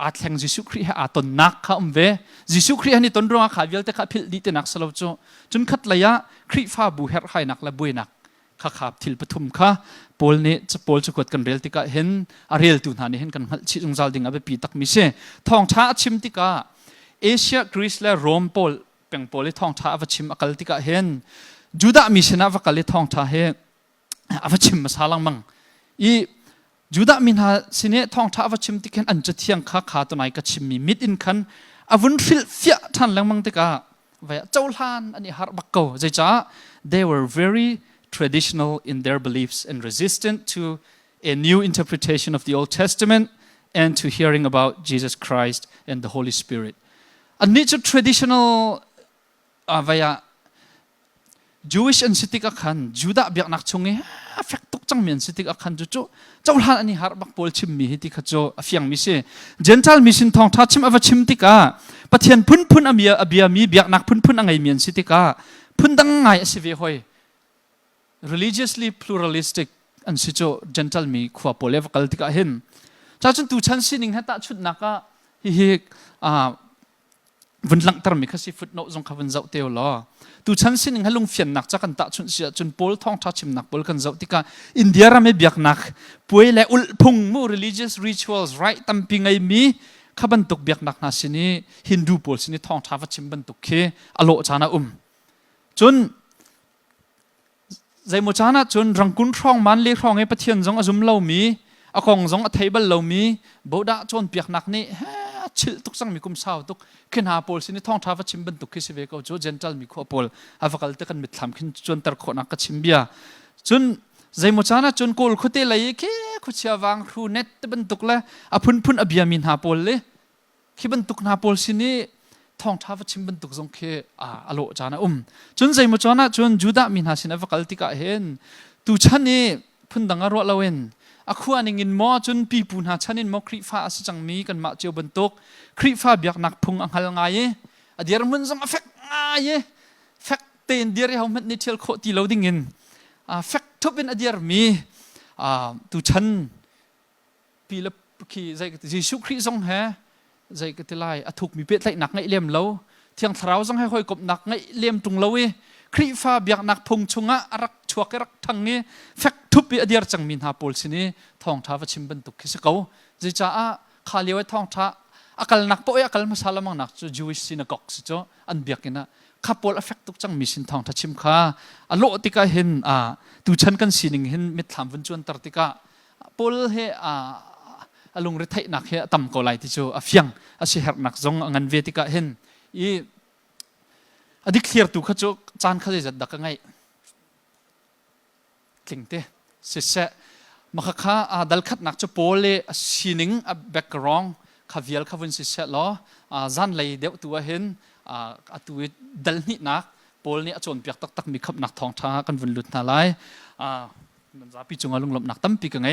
atleng Jesu Christ ha ton nak kha umve Jesu Christ ani ton ronga khavial te kha phil di te nak salo chu chun khatlaya Khrihfa bu her hai nak la buinak kha khap thil pathum kha pol ne pol chukot kan rel tika hen a rel tu na ni hen kan hal chi jungzal ding abe pi tak mi se Thawngṭha achim tika Asia Greece le Rome pol peng pol Thawngṭha avachim akal tika hen Juda mi sena vakal Thawngṭha he avachim masalang mang I Juda min ha sine Thawngṭha avachim tiken an cha thiang kha to nai ka chimmi mit in khan avun fil fia than lang mang tika va chawlan ani har bakko jaicha they were very traditional in their beliefs and resistant to a new interpretation of the Old Testament and to hearing about Jesus Christ and the Holy Spirit ani cha traditional via Jewish and sitik akhan Juda biak nak chungi affect tok chang men sitik akhan chu chawlan ani har bak pol chim mi hiti khacho afiang mi se Gentile mission Thawngṭha chim ava chim tika pathian phun abia mi biak nak phun angai men sitika phun dang ngai asive hoi religiously pluralistic an sicho Gentile mi khwa pole vakal tika hen cha chun tu chan sining hata chut naka hi วันหลังตรมีข้าศึกฟุตโนจงขวันเจ้าเตียวล้อตูฉันสิ่งให้ลุงเฟียนหนักจากกันตะชุนเสียจนโพลท่องทัชิมหนักโพลกันเจ้าที่กาอินเดียเราไม่เบียกหนักป่วยและอุลพุงมู religious rituals right ตั้มปีไงมีข้าบรรทุกเบียกหนักนาสินีฮินดูโพลสินีท่องทัชิมบรรทุกเคอโลจานะจนใจโมจานะจนรังกุนท่องมันเลี้ยท่องให้ประเทียนจงอาจุมเล่ามีอากงจงอเทเบิลเล่ามีโบดาจนเบียกหนักนี่ชิลตุกสังมีกุมสาวตุกขึ้นหาโพลสินีท่องท้าว่าชิมบันตุกคิสเวกเอาโจเจนทัลมีขั้วโพลอาฟักลตะกันมิดทำขึ้นจนตระโขนักกัชิมเบียจนใจโมจานะจนโกลคุเตลัยเคคุเชียวางครูเน็ตบันตุกละอพุนอเบียมินหาโพลเลยคิบันตุกหาโพลสินีท่องท้าว่าชิมบันตุกจงเคอโลจานะจนใจโมจานะจนจูดามินหาสินอาฟักลติกาเห็นตูชันนี่พุนดังอารวะละเวนอาควานิงินมอจนปีปูนหาชันินมอคริฟ้าสิจังมีกันมาเจียวบรรทุกคริฟ้าเบียกนักพุงอังหัลงายเดียร์มันจังเฟกงายเฟกเต็นเดียร์เขาไม่นิเทลโคตีเราดิ่งินเฟกทุบเป็นเดียร์มีตุชันปีละขี่ใจกติชุคริซงแฮใจกติไลถูกมีเป็ดไหลหนักไงเลี่ยมเราเที่ยงเท้าจังให้คอยกบหนักไงเลี่ยมตรงเราคริฟ้าเบียกนักพุงชงะรักชัวกรักทั้งนี้เฟกทุบเดียร์จังมินหาโพลสินีท่องท้าว่าชิมบรรทุกคิสเกาจะจ้าขาเลี้ยวท่องท้าอากาศหนักป่วยอากาศมาซาลามังหนักจะ Jewish synagogue สิจ้าอันเบียกินะข้าโพลเอฟเฟกตุกจังมิสินท่องท้าชิมข้าอโลติกาเห็นตูฉันกันสินิงเห็นมิดถามวันจวนตรติกาโพลเฮลุงฤทัยหนักเฮตั้มโกไลที่จ้าเฟียงอาศัยหนักจงงันเวติกาเห็นอดีเคลียร์ตุกข้าจ้าจานข้าจะดักไงคลิงเต้เสร็จมาข้าดัลขัดนักจะโพลสินิงแบ็กกรองข้าวิลข้าวันเสร็จล้อจันเลยเดี๋ยวตัวเห็นตัวดัลนี่นักโพลนี่จนเปียกตักมีขับนักทองท้ากันวันลุดนาไลมันจะพิจงอารมณ์หลบนักตั้มปีกันไง